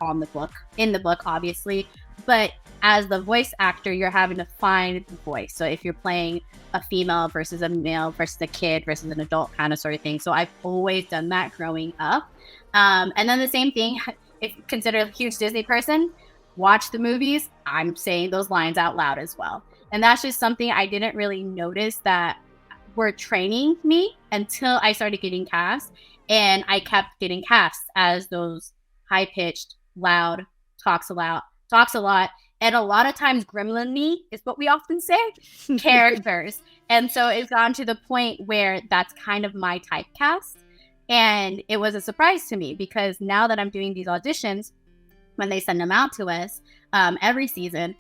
[SPEAKER 2] in the book, obviously. But as the voice actor, you're having to find the voice. So if you're playing a female versus a male versus a kid versus an adult kind of sort of thing. So I've always done that growing up. And then the same thing, if you consider a huge Disney person, watch the movies, I'm saying those lines out loud as well. And that's just something I didn't really notice that were training me until I started getting cast. And I kept getting cast as those high-pitched, loud, talks a lot, and a lot of times gremlin-y is what we often say, characters. And so it's gone to the point where that's kind of my typecast. And it was a surprise to me because now that I'm doing these auditions, when they send them out to us every season,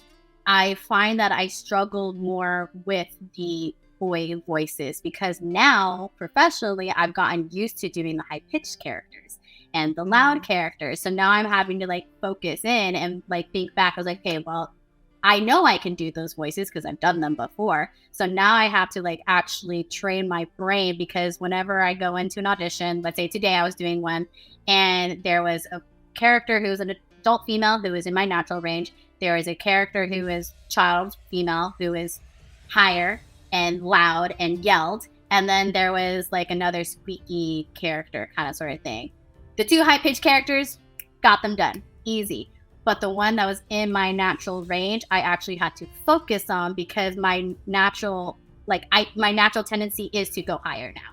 [SPEAKER 2] I find that I struggled more with the boy voices because now professionally I've gotten used to doing the high-pitched characters and the loud characters. So now I'm having to like focus in and like think back. I was like, okay, well, I know I can do those voices because I've done them before. So now I have to like actually train my brain because whenever I go into an audition, let's say today I was doing one and there was a character who was an adult female who is in my natural range. There is a character who is child female who is higher and loud and yelled. And then there was like another squeaky character kind of sort of thing. The two high-pitched characters, got them done. Easy. But the one that was in my natural range, I actually had to focus on because my natural tendency is to go higher now.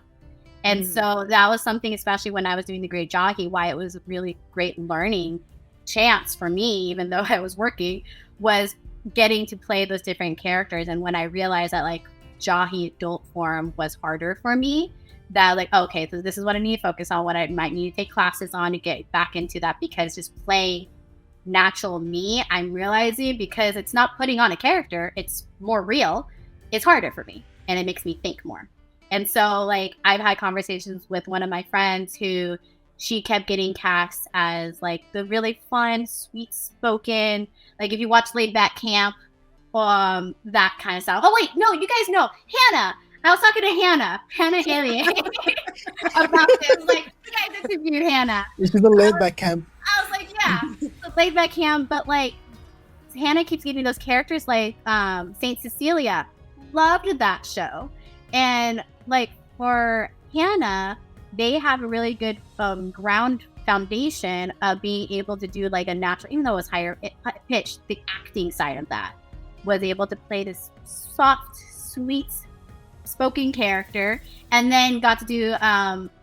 [SPEAKER 2] And so that was something, especially when I was doing the Great Jahy, why it was a really great learning chance for me, even though I was working, was getting to play those different characters. And when I realized that like Jahy adult form was harder for me, that like, okay, so this is what I need to focus on, what I might need to take classes on to get back into that, because just playing natural me, I'm realizing, because it's not putting on a character, it's more real, it's harder for me and it makes me think more. And so like I've had conversations with one of my friends who she kept getting cast as like the really fun, sweet spoken, like if you watch Laid Back Camp, that kind of style. Oh wait, no, you guys know Hannah. I was talking to Hannah Haley about this. Like, you guys interviewed Hannah.
[SPEAKER 3] This is the Laid Back Camp.
[SPEAKER 2] I was like, yeah, the Laid Back Camp, but like Hannah keeps getting those characters like Saint Cecilia. Loved that show. And like for Hannah, they have a really good ground foundation of being able to do like a natural, even though it was higher pitched, the acting side of that was able to play this soft, sweet spoken character, and then got to do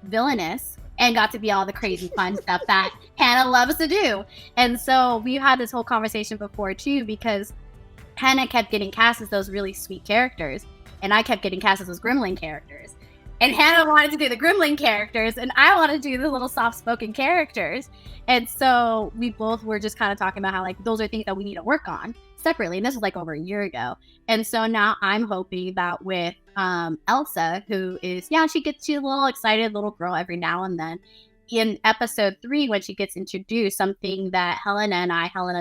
[SPEAKER 2] villainous and got to be all the crazy fun stuff that Hannah loves to do. And so we had this whole conversation before too, because Hannah kept getting cast as those really sweet characters and I kept getting cast as those gremlin characters. And Hannah wanted to do the gremlin characters and I wanted to do the little soft-spoken characters. And so we both were just kind of talking about how like those are things that we need to work on separately. And this was like over a year ago. And so now I'm hoping that with Elsa, who is, she's a little excited little girl every now and then. In episode 3, when she gets introduced, something that Helena,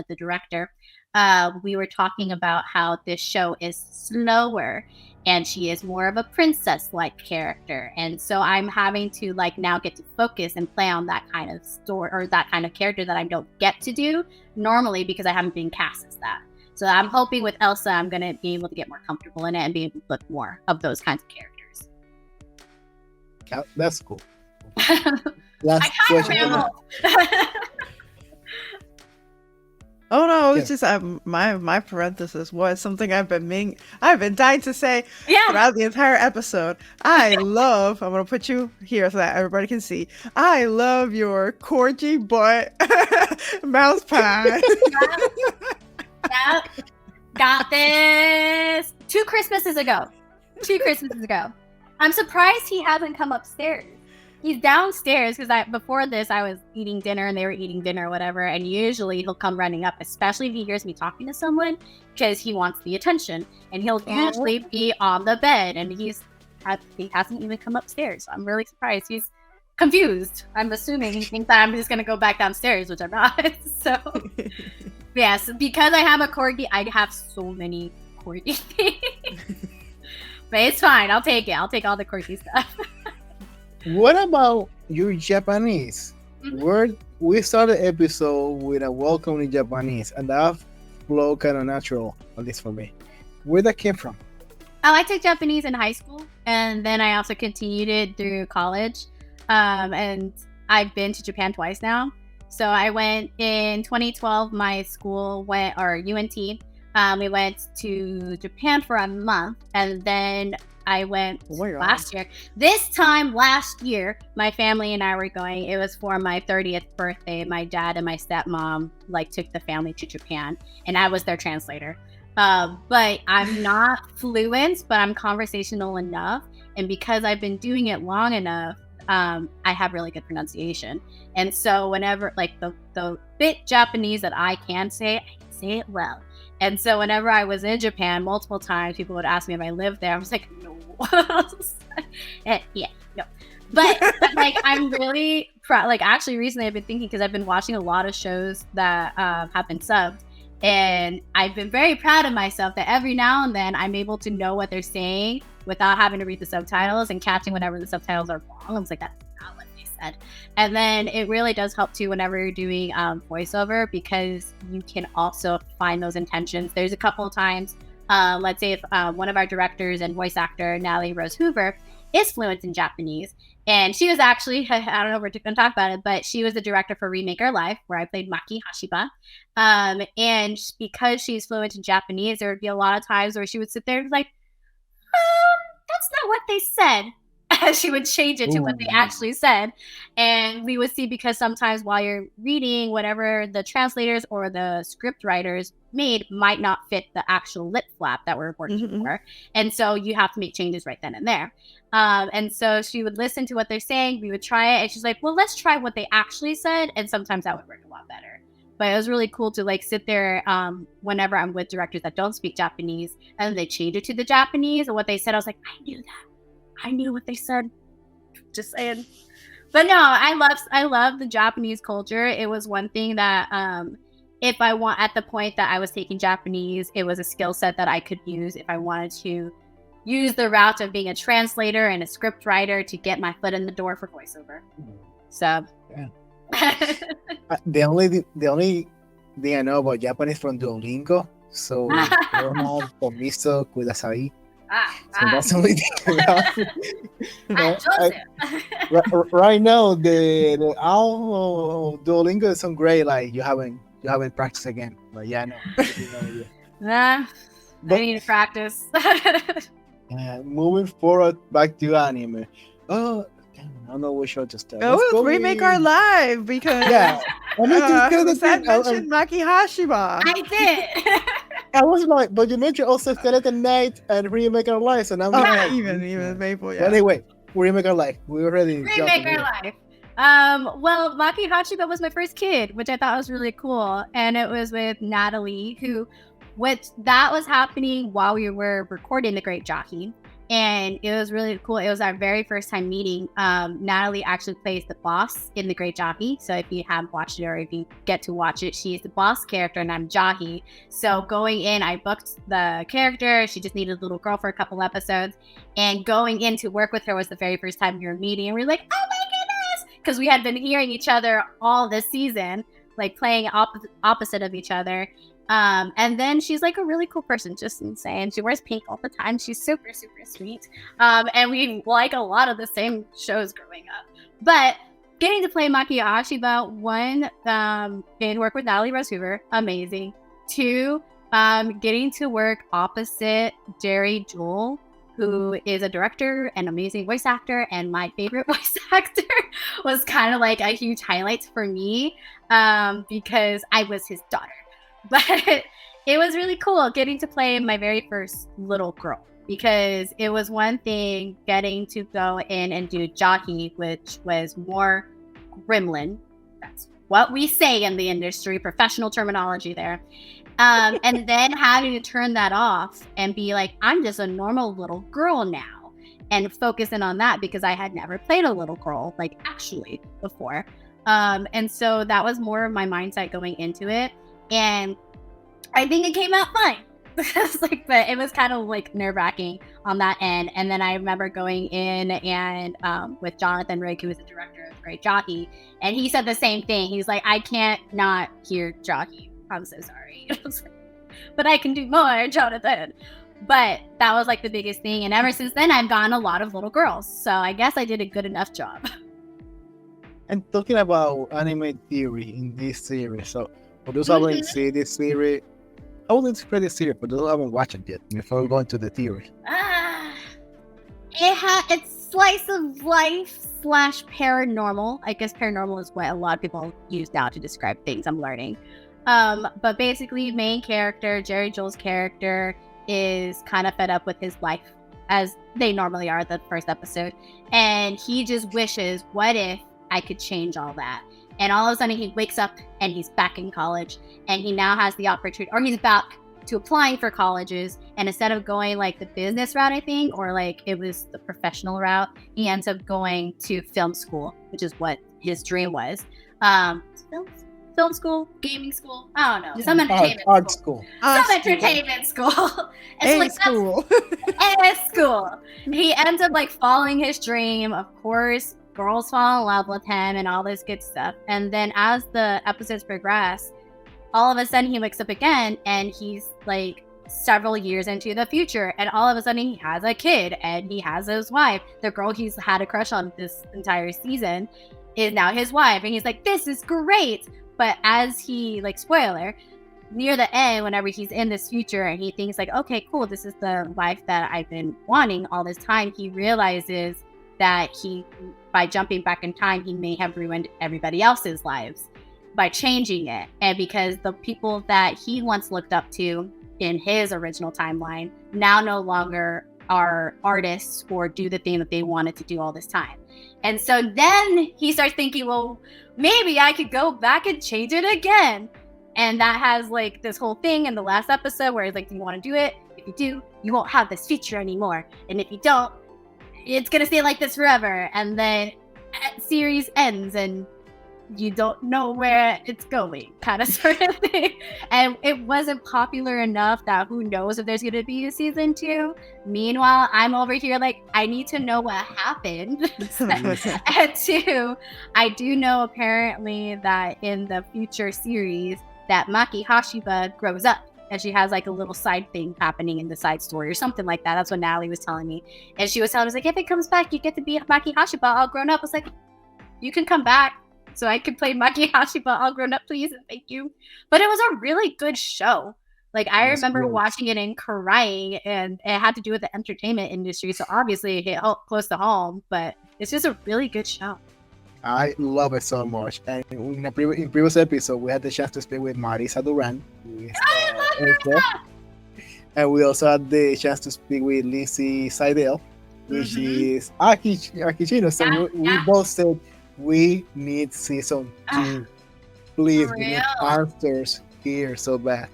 [SPEAKER 2] the director, we were talking about how this show is slower and she is more of a princess-like character. And so I'm having to like now get to focus and play on that kind of story or that kind of character that I don't get to do normally because I haven't been cast as that. So I'm hoping with Elsa, I'm going to be able to get more comfortable in it and be able to look more of those kinds of characters.
[SPEAKER 3] That's cool.
[SPEAKER 2] Last question.
[SPEAKER 1] Oh no, it's just my parenthesis was something I've been dying to say throughout the entire episode. I'm gonna put you here so that everybody can see. I love your corgi butt mouse pad.
[SPEAKER 2] Yep. Got this. 2 Christmases ago. I'm surprised he hasn't come upstairs. He's downstairs because before this I was eating dinner and they were eating dinner or whatever, and usually he'll come running up, especially if he hears me talking to someone, because he wants the attention, and he'll usually be on the bed, and he hasn't even come upstairs. So I'm really surprised. He's confused. I'm assuming he thinks that I'm just gonna go back downstairs, which I'm not. So yes, because I have a corgi, I have so many corgi things. But it's fine. I'll take it. I'll take all the quirky stuff.
[SPEAKER 3] What about your Japanese?
[SPEAKER 2] Mhm.
[SPEAKER 3] We started the episode with a welcome in Japanese, and that flow kind of natural, at least for me. Where that came from?
[SPEAKER 2] Oh, I took Japanese in high school, and then I also continued it through college. And I've been to Japan twice now. So I went in 2012. My school went, or UNT. We went to Japan for a month, and then I went
[SPEAKER 3] Oh my God.
[SPEAKER 2] last year. This time last year, my family and I were going. It was for my 30th birthday. My dad and my stepmom took the family to Japan, and I was their translator. But I'm not fluent, but I'm conversational enough. And because I've been doing it long enough, I have really good pronunciation. And so whenever the bit Japanese that I can say it well. And so whenever I was in Japan, multiple times people would ask me if I lived there. I was like, no. Yeah, no. But I'm really proud. Actually, recently I've been thinking, because I've been watching a lot of shows that have been subbed. And I've been very proud of myself that every now and then I'm able to know what they're saying without having to read the subtitles and catching whenever the subtitles are wrong. I was like, that's not what they said. And then it really does help too whenever you're doing voiceover, because you can also find those intentions. There's a couple of times, let's say if one of our directors and voice actor, Natalie Rose Hoover, is fluent in Japanese. And she was actually, I don't know if we're going to talk about it, but she was the director for Remake Our Life, where I played Maki Hashiba. And because she's fluent in Japanese, there would be a lot of times where she would sit there and be like, that's not what they said. She would change it to what they actually said. And we would see, because sometimes while you're reading, whatever the translators or the script writers made might not fit the actual lip flap that we're working for. And so you have to make changes right then and there. And so she would listen to what they're saying. We would try it. And she's like, well, let's try what they actually said. And sometimes that would work a lot better. But it was really cool to sit there whenever I'm with directors that don't speak Japanese, and they change it to the Japanese, and what they said, I was like, I knew that. I knew what they said. Just saying. But no, I love the Japanese culture. It was one thing that if I want, at the point that I was taking Japanese, it was a skill set that I could use if I wanted to use the route of being a translator and a script writer to get my foot in the door for voiceover. So
[SPEAKER 3] yeah. The only thing I know about Japanese from Duolingo, so Komiso Kudasai. So that's the only thing right now, the Duolingo isn't great. You haven't practiced again. But yeah, no.
[SPEAKER 2] I need to practice.
[SPEAKER 3] Moving forward, back to anime. Oh, I don't know which show to start.
[SPEAKER 1] Let's Remake Our Life, because
[SPEAKER 3] Lisette
[SPEAKER 1] mentioned Maki Hashiba.
[SPEAKER 2] I did.
[SPEAKER 3] I was like, but you mentioned also Skeleton Knight and Remake Our Life, and I'm like,
[SPEAKER 1] even Maple, yeah.
[SPEAKER 3] But anyway, Remake Our Life. We already
[SPEAKER 2] Remake Our Life. Well, Maki Hashiba was my first kid, which I thought was really cool, and it was with Natalie, that was happening while we were recording The Great Jahy. And it was really cool. It was our very first time meeting. Natalie actually plays the boss in The Great Jahy. So if you haven't watched it, or if you get to watch it, she's the boss character and I'm Jahy. So going in, I booked the character. She just needed a little girl for a couple episodes. And going in to work with her was the very first time we were meeting. And we were like, oh my goodness! Because we had been hearing each other all this season, playing opposite of each other. And then she's a really cool person, just insane. She wears pink all the time. She's super, super sweet. And we like a lot of the same shows growing up. But getting to play Maki Hashiba, one, getting to work with Natalie Rose Hoover, amazing. Two, getting to work opposite Jerry Joel, who is a director and amazing voice actor, and my favorite voice actor, was kind of a huge highlight for me, because I was his daughter. But it was really cool getting to play my very first little girl, because it was one thing getting to go in and do Jahy, which was more gremlin. That's what we say in the industry, professional terminology there. And then having to turn that off and be like, I'm just a normal little girl now, and focusing on that, because I had never played a little girl actually before. And so that was more of my mindset going into it. And I think it came out fine. But it was kind of like nerve-wracking on that end. And then I remember going in and with Jonathan Rigg, who was the director of Great Jahy, and he said the same thing. He's like, I can't not hear Jahy. I'm so sorry. But I can do more, Jonathan. But that was like the biggest thing. And ever since then, I've gotten a lot of little girls. So I guess I did a good enough job.
[SPEAKER 3] And talking about anime theory in this series, so for those who haven't seen this series, I will describe this series for those who haven't watched it yet before we go into the theory.
[SPEAKER 2] It's slice of life / paranormal. I guess paranormal is what a lot of people use now to describe things, I'm learning. But basically, main character, Jerry Joel's character, is kind of fed up with his life, as they normally are the first episode. And he just wishes, what if I could change all that? And all of a sudden he wakes up and he's back in college, and he now has the opportunity, or he's back to applying for colleges. And instead of going like the business route, I think, or like it was the professional route, he ends up going to film school, which is what his dream was. Film school, gaming school, I don't know, some entertainment
[SPEAKER 3] art school.
[SPEAKER 2] Some entertainment school. It's like
[SPEAKER 1] school.
[SPEAKER 2] school. He ends up like following his dream. Of course, girls fall in love with him and all this good stuff. And then as the episodes progress, all of a sudden he wakes up again and he's like several years into the future, and all of a sudden he has a kid and he has his wife. The girl he's had a crush on this entire season is now his wife, and he's like, this is great. But as he, like, spoiler, near the end, whenever he's in this future and he thinks like, okay, cool, this is the life that I've been wanting all this time, he realizes that by jumping back in time, he may have ruined everybody else's lives by changing it. And because the people that he once looked up to in his original timeline now no longer are artists or do the thing that they wanted to do all this time. And so then he starts thinking, well, maybe I could go back and change it again. And that has like this whole thing in the last episode where he's like, do you want to do it? If you do, you won't have this feature anymore. And if you don't, it's going to stay like this forever. And then series ends and you don't know where it's going, kind of sort of thing. And it wasn't popular enough that who knows if there's going to be a season 2. Meanwhile, I'm over here like, I need to know what happened. And 2, I do know apparently that in the future series that Maki Hashiba grows up and she has like a little side thing happening in the side story or something like that. That's what Natalie was telling me. And she was telling us like, if it comes back, you get to be Maki Hashiba all grown up. I was like, you can come back so I could play Maki Hashiba all grown up, please, and thank you. But it was a really good show. Like, I remember watching it and crying, and it had to do with the entertainment industry, so obviously it hit close to home, but it's just a really good show.
[SPEAKER 3] I love it so much. And in previous episode, we had the chance to speak with Marisa Duran. And we also had the chance to speak with Lizzie Seidel, which is Akichino. So we both said, we need season 2. Please, we need answers here so bad.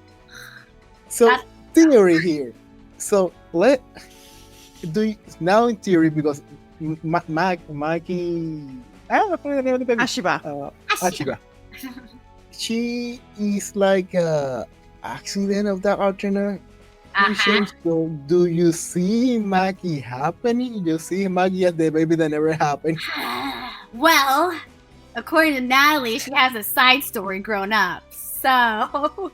[SPEAKER 3] So theory here. So now in theory, because Maki, I don't know the name of the baby. Hashiba. She is like a accident of that alternate. So do you see Maki happening? You see Maki as the baby that never happened?
[SPEAKER 2] Well, according to Natalie, she has a side story grown up. So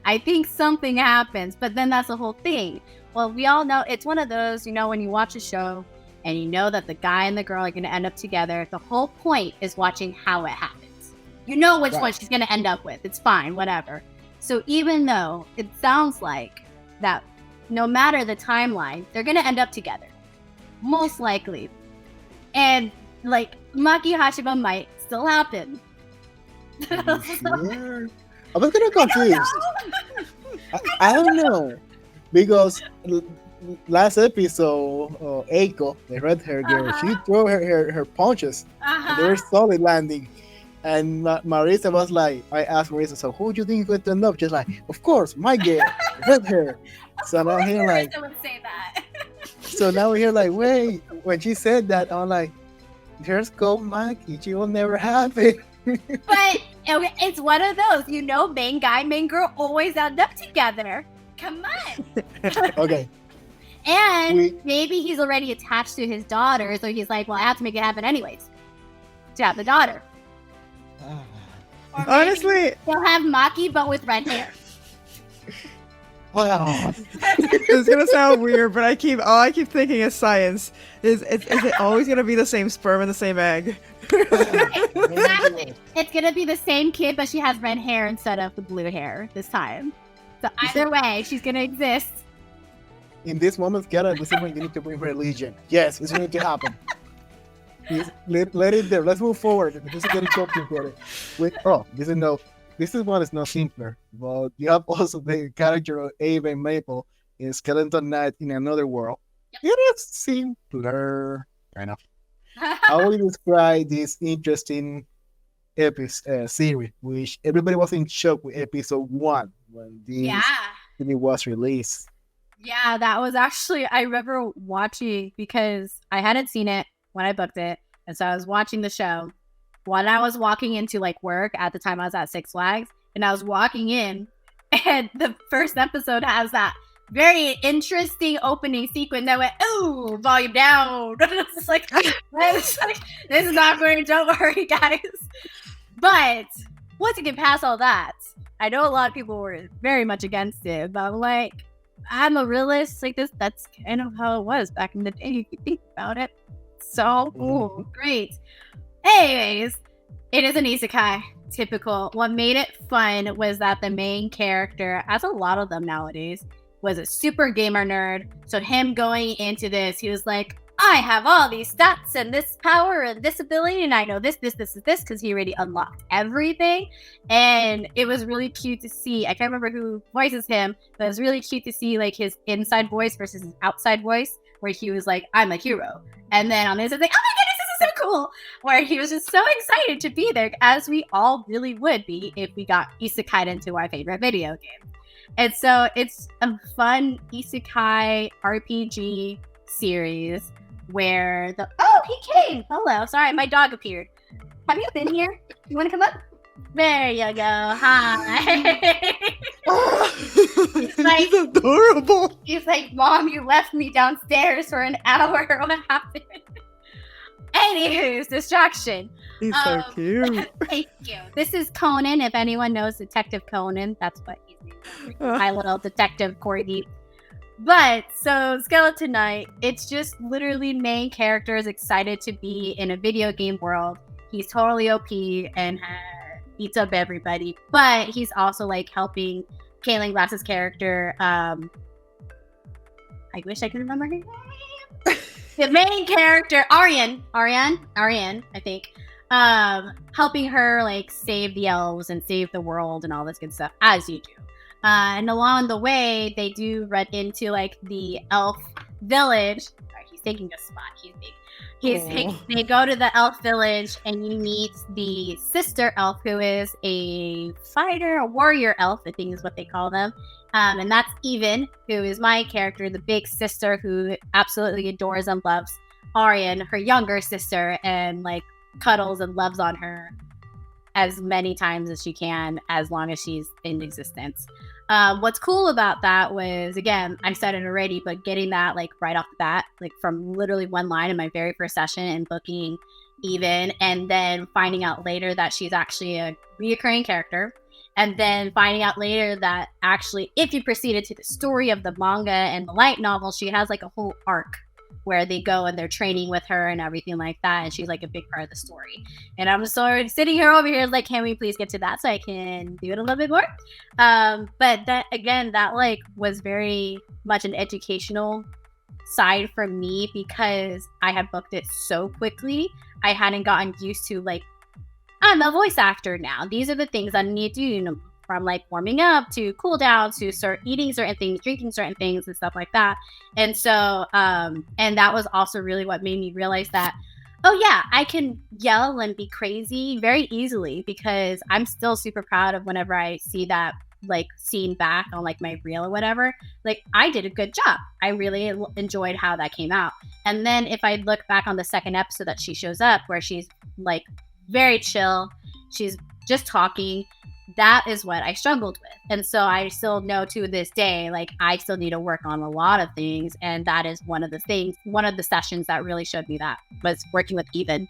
[SPEAKER 2] I think something happens, but then that's the whole thing. Well, we all know it's one of those, when you watch a show and you know that the guy and the girl are going to end up together, the whole point is watching how it happens. You know which one she's going to end up with. It's fine, whatever. So even though it sounds like that no matter the timeline, they're going to end up together. Most likely. And like Maki Hashiba might still happen.
[SPEAKER 3] Sure. I was kind of confused. I don't know. Because last episode, Eiko, the red hair girl, she threw her punches. And they were solid landing. And Marisa was like, I asked Marisa, so who do you think is going to end up? She's like, of course, my girl, red hair. So now here like,
[SPEAKER 2] would say that.
[SPEAKER 3] So now we're here like, wait, when she said that, I'm like, there's go Maki, she will never happen.
[SPEAKER 2] But it's one of those, main guy, main girl always end up together. Come on.
[SPEAKER 3] Okay.
[SPEAKER 2] And maybe he's already attached to his daughter, so he's like, well, I have to make it happen anyways to have the daughter. Or maybe
[SPEAKER 1] Honestly,
[SPEAKER 2] he'll have Maki, but with red hair.
[SPEAKER 3] Wow.
[SPEAKER 1] it's gonna sound weird, but all I keep thinking is science. Is it always gonna be the same sperm and the same egg?
[SPEAKER 2] Exactly. It's gonna be the same kid, but she has red hair instead of the blue hair this time. So either way, she's gonna exist.
[SPEAKER 3] In this moment, Kiara, this is when you need to bring religion. Yes, it's going to happen. Please, let it there. Let's move forward. This is getting complicated. This is one is not simpler. But you have also the character of Ava and Maple in Skeleton Knight in Another World.
[SPEAKER 2] Yep.
[SPEAKER 3] It is simpler, kind of. How will you describe this interesting series, which everybody was in shock with episode 1 when it was released?
[SPEAKER 2] Yeah, that was actually, I remember watching because I hadn't seen it when I booked it. And so I was watching the show when I was walking into like work at the time I was at Six Flags. And I was walking in and the first episode has that very interesting opening sequence that went, ooh, volume down. It's like, this is not going, don't worry, guys. But once you get past all that, I know a lot of people were very much against it, but I'm like, I'm a realist. Like this, that's kind of how it was back in the day, if you think about it. So great. Anyways, it is an isekai. Typical. What made it fun was that the main character, as a lot of them nowadays, was a super gamer nerd. So him going into this, he was like, I have all these stats and this power and this ability, and I know this, because he already unlocked everything. And it was really cute to see. I can't remember who voices him, but it was really cute to see like his inside voice versus his outside voice, where he was like, I'm a hero. And then on this, it's like, oh my goodness, this is so cool. Where he was just so excited to be there, as we all really would be if we got isekai into our favorite video game. And so it's a fun isekai RPG series where he came. Hello. Sorry, my dog appeared. Have you been here? You want to come up? There you go. Hi.
[SPEAKER 1] He's adorable.
[SPEAKER 2] He's like, Mom, you left me downstairs for an hour. What happened? Anywho's distraction.
[SPEAKER 1] He's so cute.
[SPEAKER 2] Thank you. This is Conan. If anyone knows Detective Conan, that's what he's named. My little detective Corgi. But so Skeleton Knight, it's just literally main character is excited to be in a video game world. He's totally OP and beats up everybody, but he's also like helping Kaylin Glass's character. I wish I could remember her name. The main character, Arian, I think, helping her like save the elves and save the world and all this good stuff, as you do. And along the way, they do run into like the elf village. Sorry, he's taking a spot. He's big. They go to the elf village, and you meet the sister elf, who is a fighter, a warrior elf, I think is what they call them. And that's Even, who is my character, the big sister who absolutely adores and loves Arian, her younger sister, and like cuddles and loves on her as many times as she can, as long as she's in existence. What's cool about that was, again, I said it already, but getting that like right off the bat, like from literally one line in my very first session and booking Even, and then finding out later that she's actually a reoccurring character, and then finding out later that actually, if you proceeded to the story of the manga and the light novel, she has like a whole arc where they go and they're training with her and everything like that, and she's like a big part of the story. And I'm sort of sitting here over here like, can we please get to that so I can do it a little bit more? But that, again, that like was very much an educational side for me, because I had booked it so quickly. I hadn't gotten used to like, I'm a voice actor now. These are the things I need to do, you know, from like warming up to cool down to start eating certain things, drinking certain things and stuff like that. And so, and that was also really what made me realize that, oh yeah, I can yell and be crazy very easily, because I'm still super proud of whenever I see that like scene back on like my reel or whatever. Like, I did a good job. I really enjoyed how that came out. And then if I look back on the second episode that she shows up, where she's like very chill, she's just talking, that is what I struggled with. And so I still know to this day, like I still need to work on a lot of things. And that is one of the sessions that really showed me that was working with Even.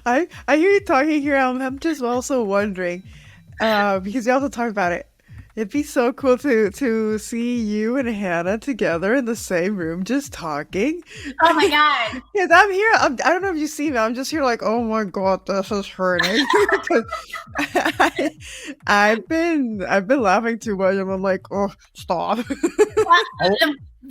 [SPEAKER 1] I hear you talking here. I'm just also wondering, because you also talk about it. It'd be so cool to see you and Hannah together in the same room, just talking.
[SPEAKER 2] Oh my god!
[SPEAKER 1] Because I'm here. I don't know if you see me. I'm just here, like, oh my god, this is hurting. Because I've been laughing too much, and I'm like, oh, stop.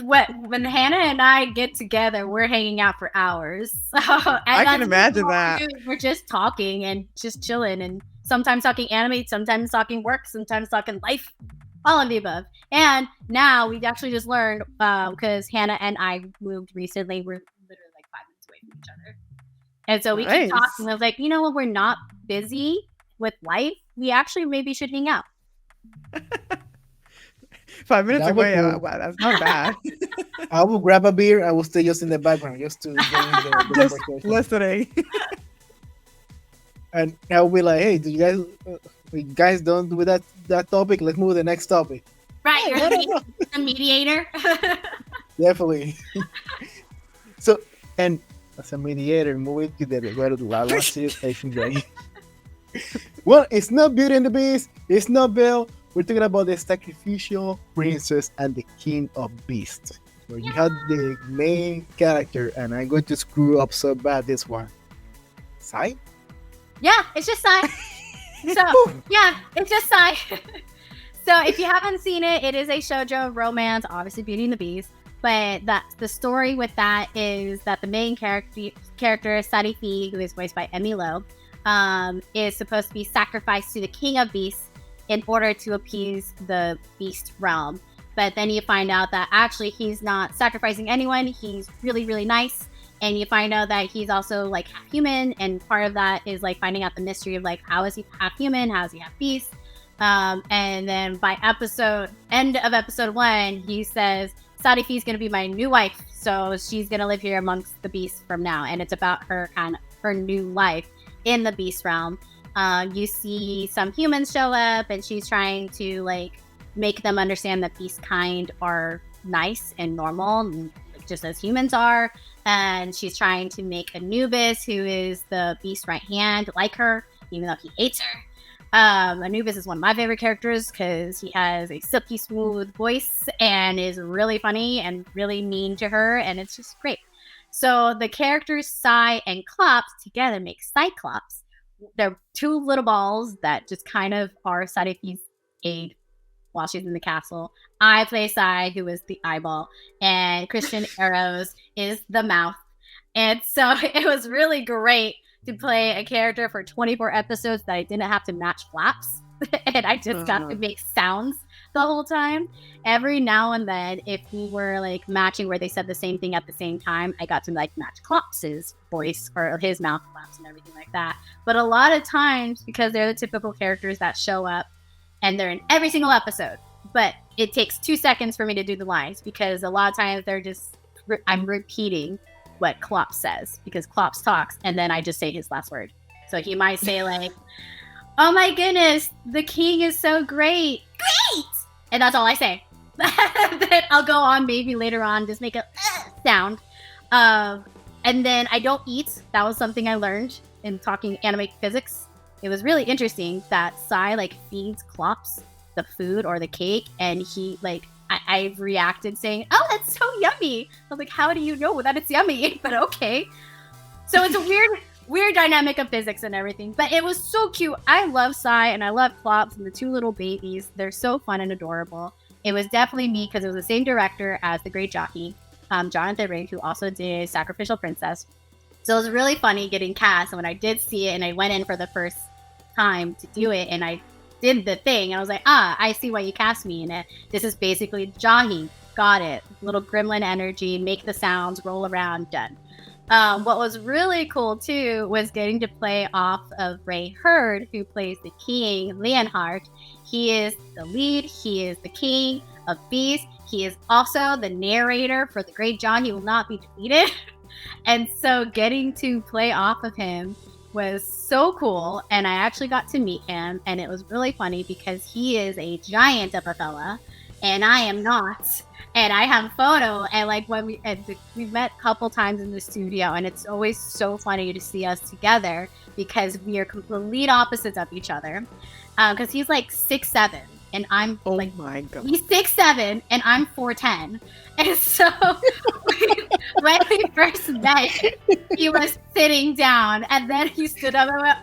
[SPEAKER 2] When Hannah and I get together, we're hanging out for hours.
[SPEAKER 1] I can imagine that.
[SPEAKER 2] We're just talking and just chilling, and sometimes talking anime, sometimes talking work, sometimes talking life, all of the above. And now we've actually just learned, because Hannah and I moved recently, we're literally like 5 minutes away from each other. And so we keep talking. I was like, you know what? We're not busy with life. We actually maybe should hang out.
[SPEAKER 1] 5 minutes away. Cool. Wow, that's not bad.
[SPEAKER 3] I will grab a beer. I will stay just in the background, just to
[SPEAKER 1] just listening.
[SPEAKER 3] And I will be like, hey, do you guys don't do that topic? Let's move to the next topic.
[SPEAKER 2] Right, you're the mediator.
[SPEAKER 3] Definitely. So, and as a mediator, moving to the last season, well, it's not Beauty and the Beast. It's not Belle. We're talking about the Sacrificial Princess and the King of Beasts, where you have the main character, and I'm going to screw up so bad this one. Sai?
[SPEAKER 2] Yeah, it's just Sai. So, yeah, it's just Sai. So, if you haven't seen it, it is a shoujo romance, obviously Beauty and the Beast. But the story with that is that the main character, Sarifi, who is voiced by Emmy Lowe, is supposed to be sacrificed to the King of Beasts in order to appease the beast realm. But then you find out that actually he's not sacrificing anyone. He's really, really nice. And you find out that he's also like half human. And part of that is like finding out the mystery of like, how is he half human? How is he half beast? And then by end of episode 1, he says, Sarifi's going to be my new wife. So she's going to live here amongst the beasts from now. And it's about her new life in the beast realm. You see some humans show up, and she's trying to like make them understand that beast kind are nice and normal, just as humans are. And she's trying to make Anubis, who is the beast right hand, like her, even though he hates her. Anubis is one of my favorite characters because he has a silky smooth voice and is really funny and really mean to her, and it's just great. So the characters Sai and Klops together make Cyclops. They're two little balls that just kind of are Sarifi's aid while she's in the castle. I play Sai, who is the eyeball, and Christian Arrows is the mouth. And so it was really great to play a character for 24 episodes that I didn't have to match flaps. And I just got to make sounds the whole time. Every now and then, if we were like matching where they said the same thing at the same time, I got to like match Klops's voice or his mouth flaps and everything like that. But a lot of times, because they're the typical characters that show up and they're in every single episode, but it takes 2 seconds for me to do the lines because a lot of times I'm repeating what Klops says because Klops talks and then I just say his last word. So he might say like, oh my goodness, the king is so great. Great! And that's all I say. Then I'll go on maybe later on, just make a sound. And then I don't eat. That was something I learned in talking anime physics. It was really interesting that Sai like feeds Klops the food or the cake, and he like I reacted saying, oh, that's so yummy. I was like, how do you know that it's yummy? But okay. So it's a weird dynamic of physics and everything, but it was so cute. I love Sai and I love Klops and the two little babies. They're so fun and adorable. It was definitely me because it was the same director as the great Jahy, Jonathan Ring, who also did Sacrificial Princess. So it was really funny getting cast. And when I did see it and I went in for the first time to do it and I did the thing, I was like, I see why you cast me in it. This is basically Jahy. Got it. Little gremlin energy, make the sounds, roll around, done. What was really cool too was getting to play off of Ray Hurd, who plays the king, Leonhardt. He is the lead. He is the king of beasts. He is also the narrator for the great John. He will not be defeated. And so getting to play off of him was so cool, and I actually got to meet him, and it was really funny because he is a giant of a fella, and I am not. And I have a photo, and like when we've met a couple times in the studio, and it's always so funny to see us together because we are complete opposites of each other. Because he's like 6'7", and I'm like,
[SPEAKER 1] my God.
[SPEAKER 2] he's 6'7", and I'm 4'10". And so when we first met, he was sitting down, and then he stood up and went,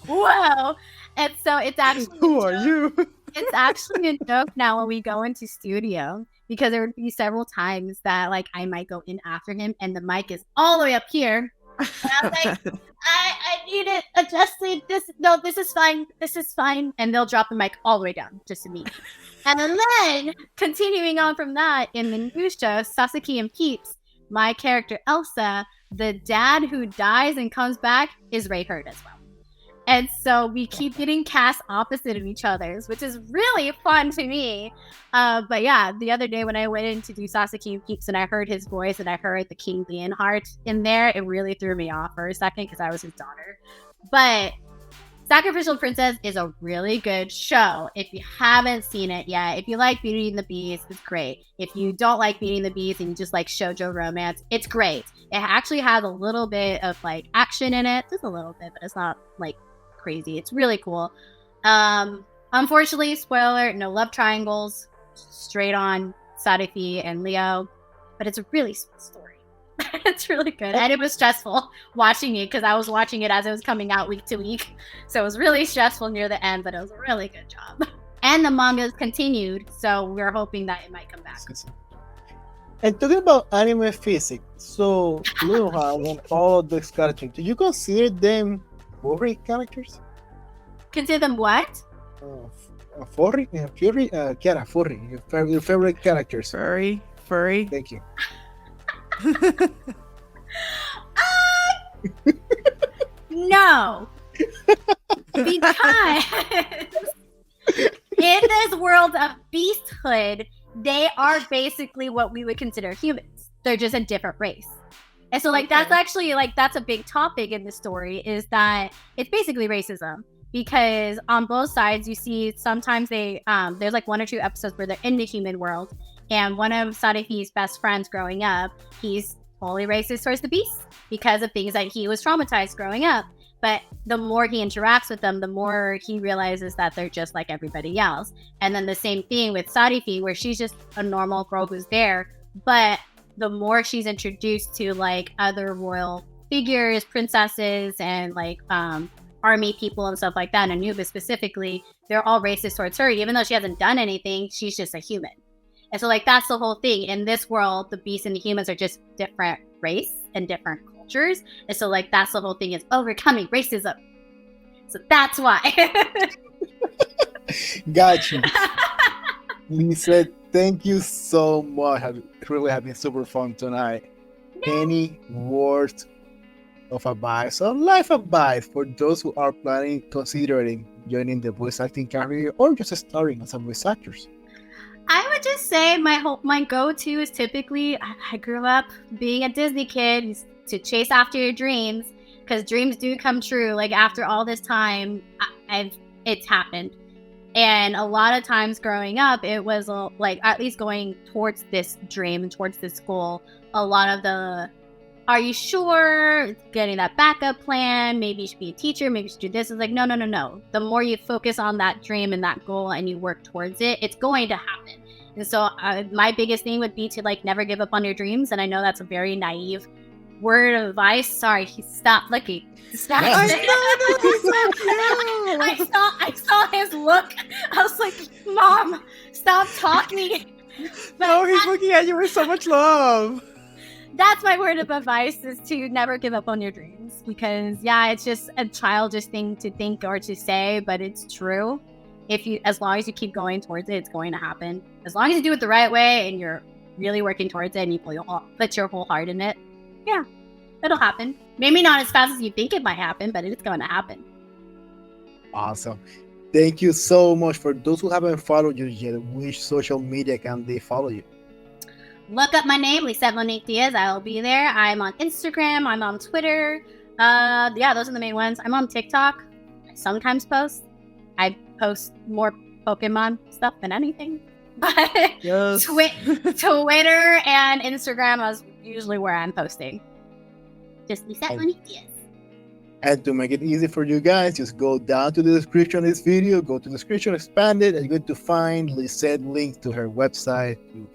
[SPEAKER 2] whoa. And so it's actually
[SPEAKER 1] Who are you?
[SPEAKER 2] It's actually a joke now when we go into studio, because there would be several times that like I might go in after him and the mic is all the way up here. And I'm like, I need it adjusted. This is fine. This is fine. And they'll drop the mic all the way down just to me. And then continuing on from that, in the new show, Sasaki and Peeps, my character Elsa, the dad who dies and comes back is Ray Hurd as well. And so we keep getting cast opposite of each other's, which is really fun to me. But yeah, the other day when I went in to do Sasaki and Peeps and I heard his voice and I heard the King Leonhardt in there, it really threw me off for a second because I was his daughter. But Sacrificial Princess is a really good show. If you haven't seen it yet, if you like Beauty and the Beast, it's great. If you don't like Beauty and the Beast and you just like shoujo romance, it's great. It actually has a little bit of like action in it, just a little bit, but it's not like crazy. It's really cool. Unfortunately, spoiler, no love triangles, straight on Sadafi and Leo, but it's a really sweet story. It's really good, and it was stressful watching it because I was watching it as it was coming out week to week, so it was really stressful near the end, but it was a really good job. And the manga is continued, so we're hoping that it might come back.
[SPEAKER 3] And talking about anime physics, so Luha and all of these characters, do you consider them furry characters?
[SPEAKER 2] Consider them what?
[SPEAKER 3] Furry? Kiara, furry. Your favorite characters.
[SPEAKER 1] Furry.
[SPEAKER 3] Thank you.
[SPEAKER 2] No. Because in this world of beasthood, they are basically what we would consider humans. They're just a different race. And so, like, that's actually, like, that's a big topic in the story, is that it's basically racism. Because on both sides, you see sometimes they, there's like 1 or 2 episodes where they're in the human world. And one of Sadafi's best friends growing up, he's totally racist towards the beasts because of things that he was traumatized growing up. But the more he interacts with them, the more he realizes that they're just like everybody else. And then the same thing with Sadafi, where she's just a normal girl who's there. But the more she's introduced to like other royal figures, princesses, and like army people and stuff like that, and Anubis specifically, they're all racist towards her. Even though she hasn't done anything, she's just a human. And so like that's the whole thing. In this world, the beasts and the humans are just different race and different cultures. And so like that's the whole thing, is overcoming racism. So that's why.
[SPEAKER 3] Got you. Lisette, thank you so much. It really has been super fun tonight. Any words of advice or life advice for those who are considering joining the voice acting career or just starting as a voice actors?
[SPEAKER 2] I would just say my go-to is typically, I grew up being a Disney kid, is to chase after your dreams, because dreams do come true. Like after all this time, it's happened. And a lot of times growing up, it was like, at least going towards this dream, towards this goal, a lot of the, are you sure? Getting that backup plan, maybe you should be a teacher, maybe you should do this. It's like, no. The more you focus on that dream and that goal and you work towards it, it's going to happen. And so my biggest thing would be to like never give up on your dreams. And I know that's a very naive word of advice. Sorry, stop looking. Stop.
[SPEAKER 1] I
[SPEAKER 2] saw his look. I was like, Mom, stop talking.
[SPEAKER 1] No, he's looking at you with so much love.
[SPEAKER 2] That's my word of advice, is to never give up on your dreams. Because yeah, it's just a childish thing to think or to say, but it's true. As long as you keep going towards it, it's going to happen. As long as you do it the right way and you're really working towards it and you put your whole heart in it, yeah, it'll happen. Maybe not as fast as you think it might happen, but it's going to happen.
[SPEAKER 3] Awesome. Thank you so much. For those who haven't followed you yet, which social media can they follow you?
[SPEAKER 2] Look up my name, Lisette Monique Dias. I will be there. I'm on Instagram. I'm on Twitter. Yeah, those are the main ones. I'm on TikTok. I sometimes post. I post more Pokemon stuff than anything. But
[SPEAKER 1] Yes.
[SPEAKER 2] Twitter and Instagram is usually where I'm posting. Just Lisette Monique Dias.
[SPEAKER 3] And to make it easy for you guys, just go down to the description of this video, go to the description, expand it, and you're going to find Lisette link to her website, to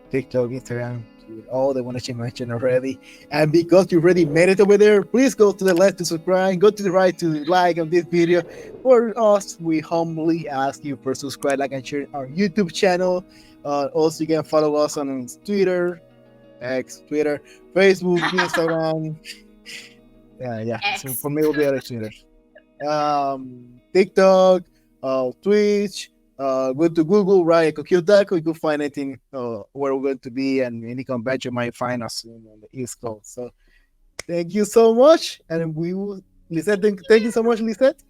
[SPEAKER 3] TikTok, Instagram, to all the ones she mentioned already. And because you already made it over there, please go to the left to subscribe, go to the right to like on this video. For us, we humbly ask you for subscribe, like, and share our YouTube channel. Also, you can follow us on Twitter, X, Twitter, Facebook, Instagram. Yeah. So for me, it will be other Twitter. TikTok, Twitch, go to Google, right? Kokyotaku, you can find anything where we're going to be, and any convention might find us on the East Coast. So thank you so much. And we will, Lisette, thank you so much, Lisette.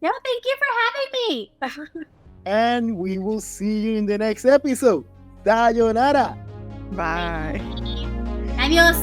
[SPEAKER 2] No, thank you for having me.
[SPEAKER 3] And we will see you in the next episode. Sayonara.
[SPEAKER 1] Bye.
[SPEAKER 2] Adios.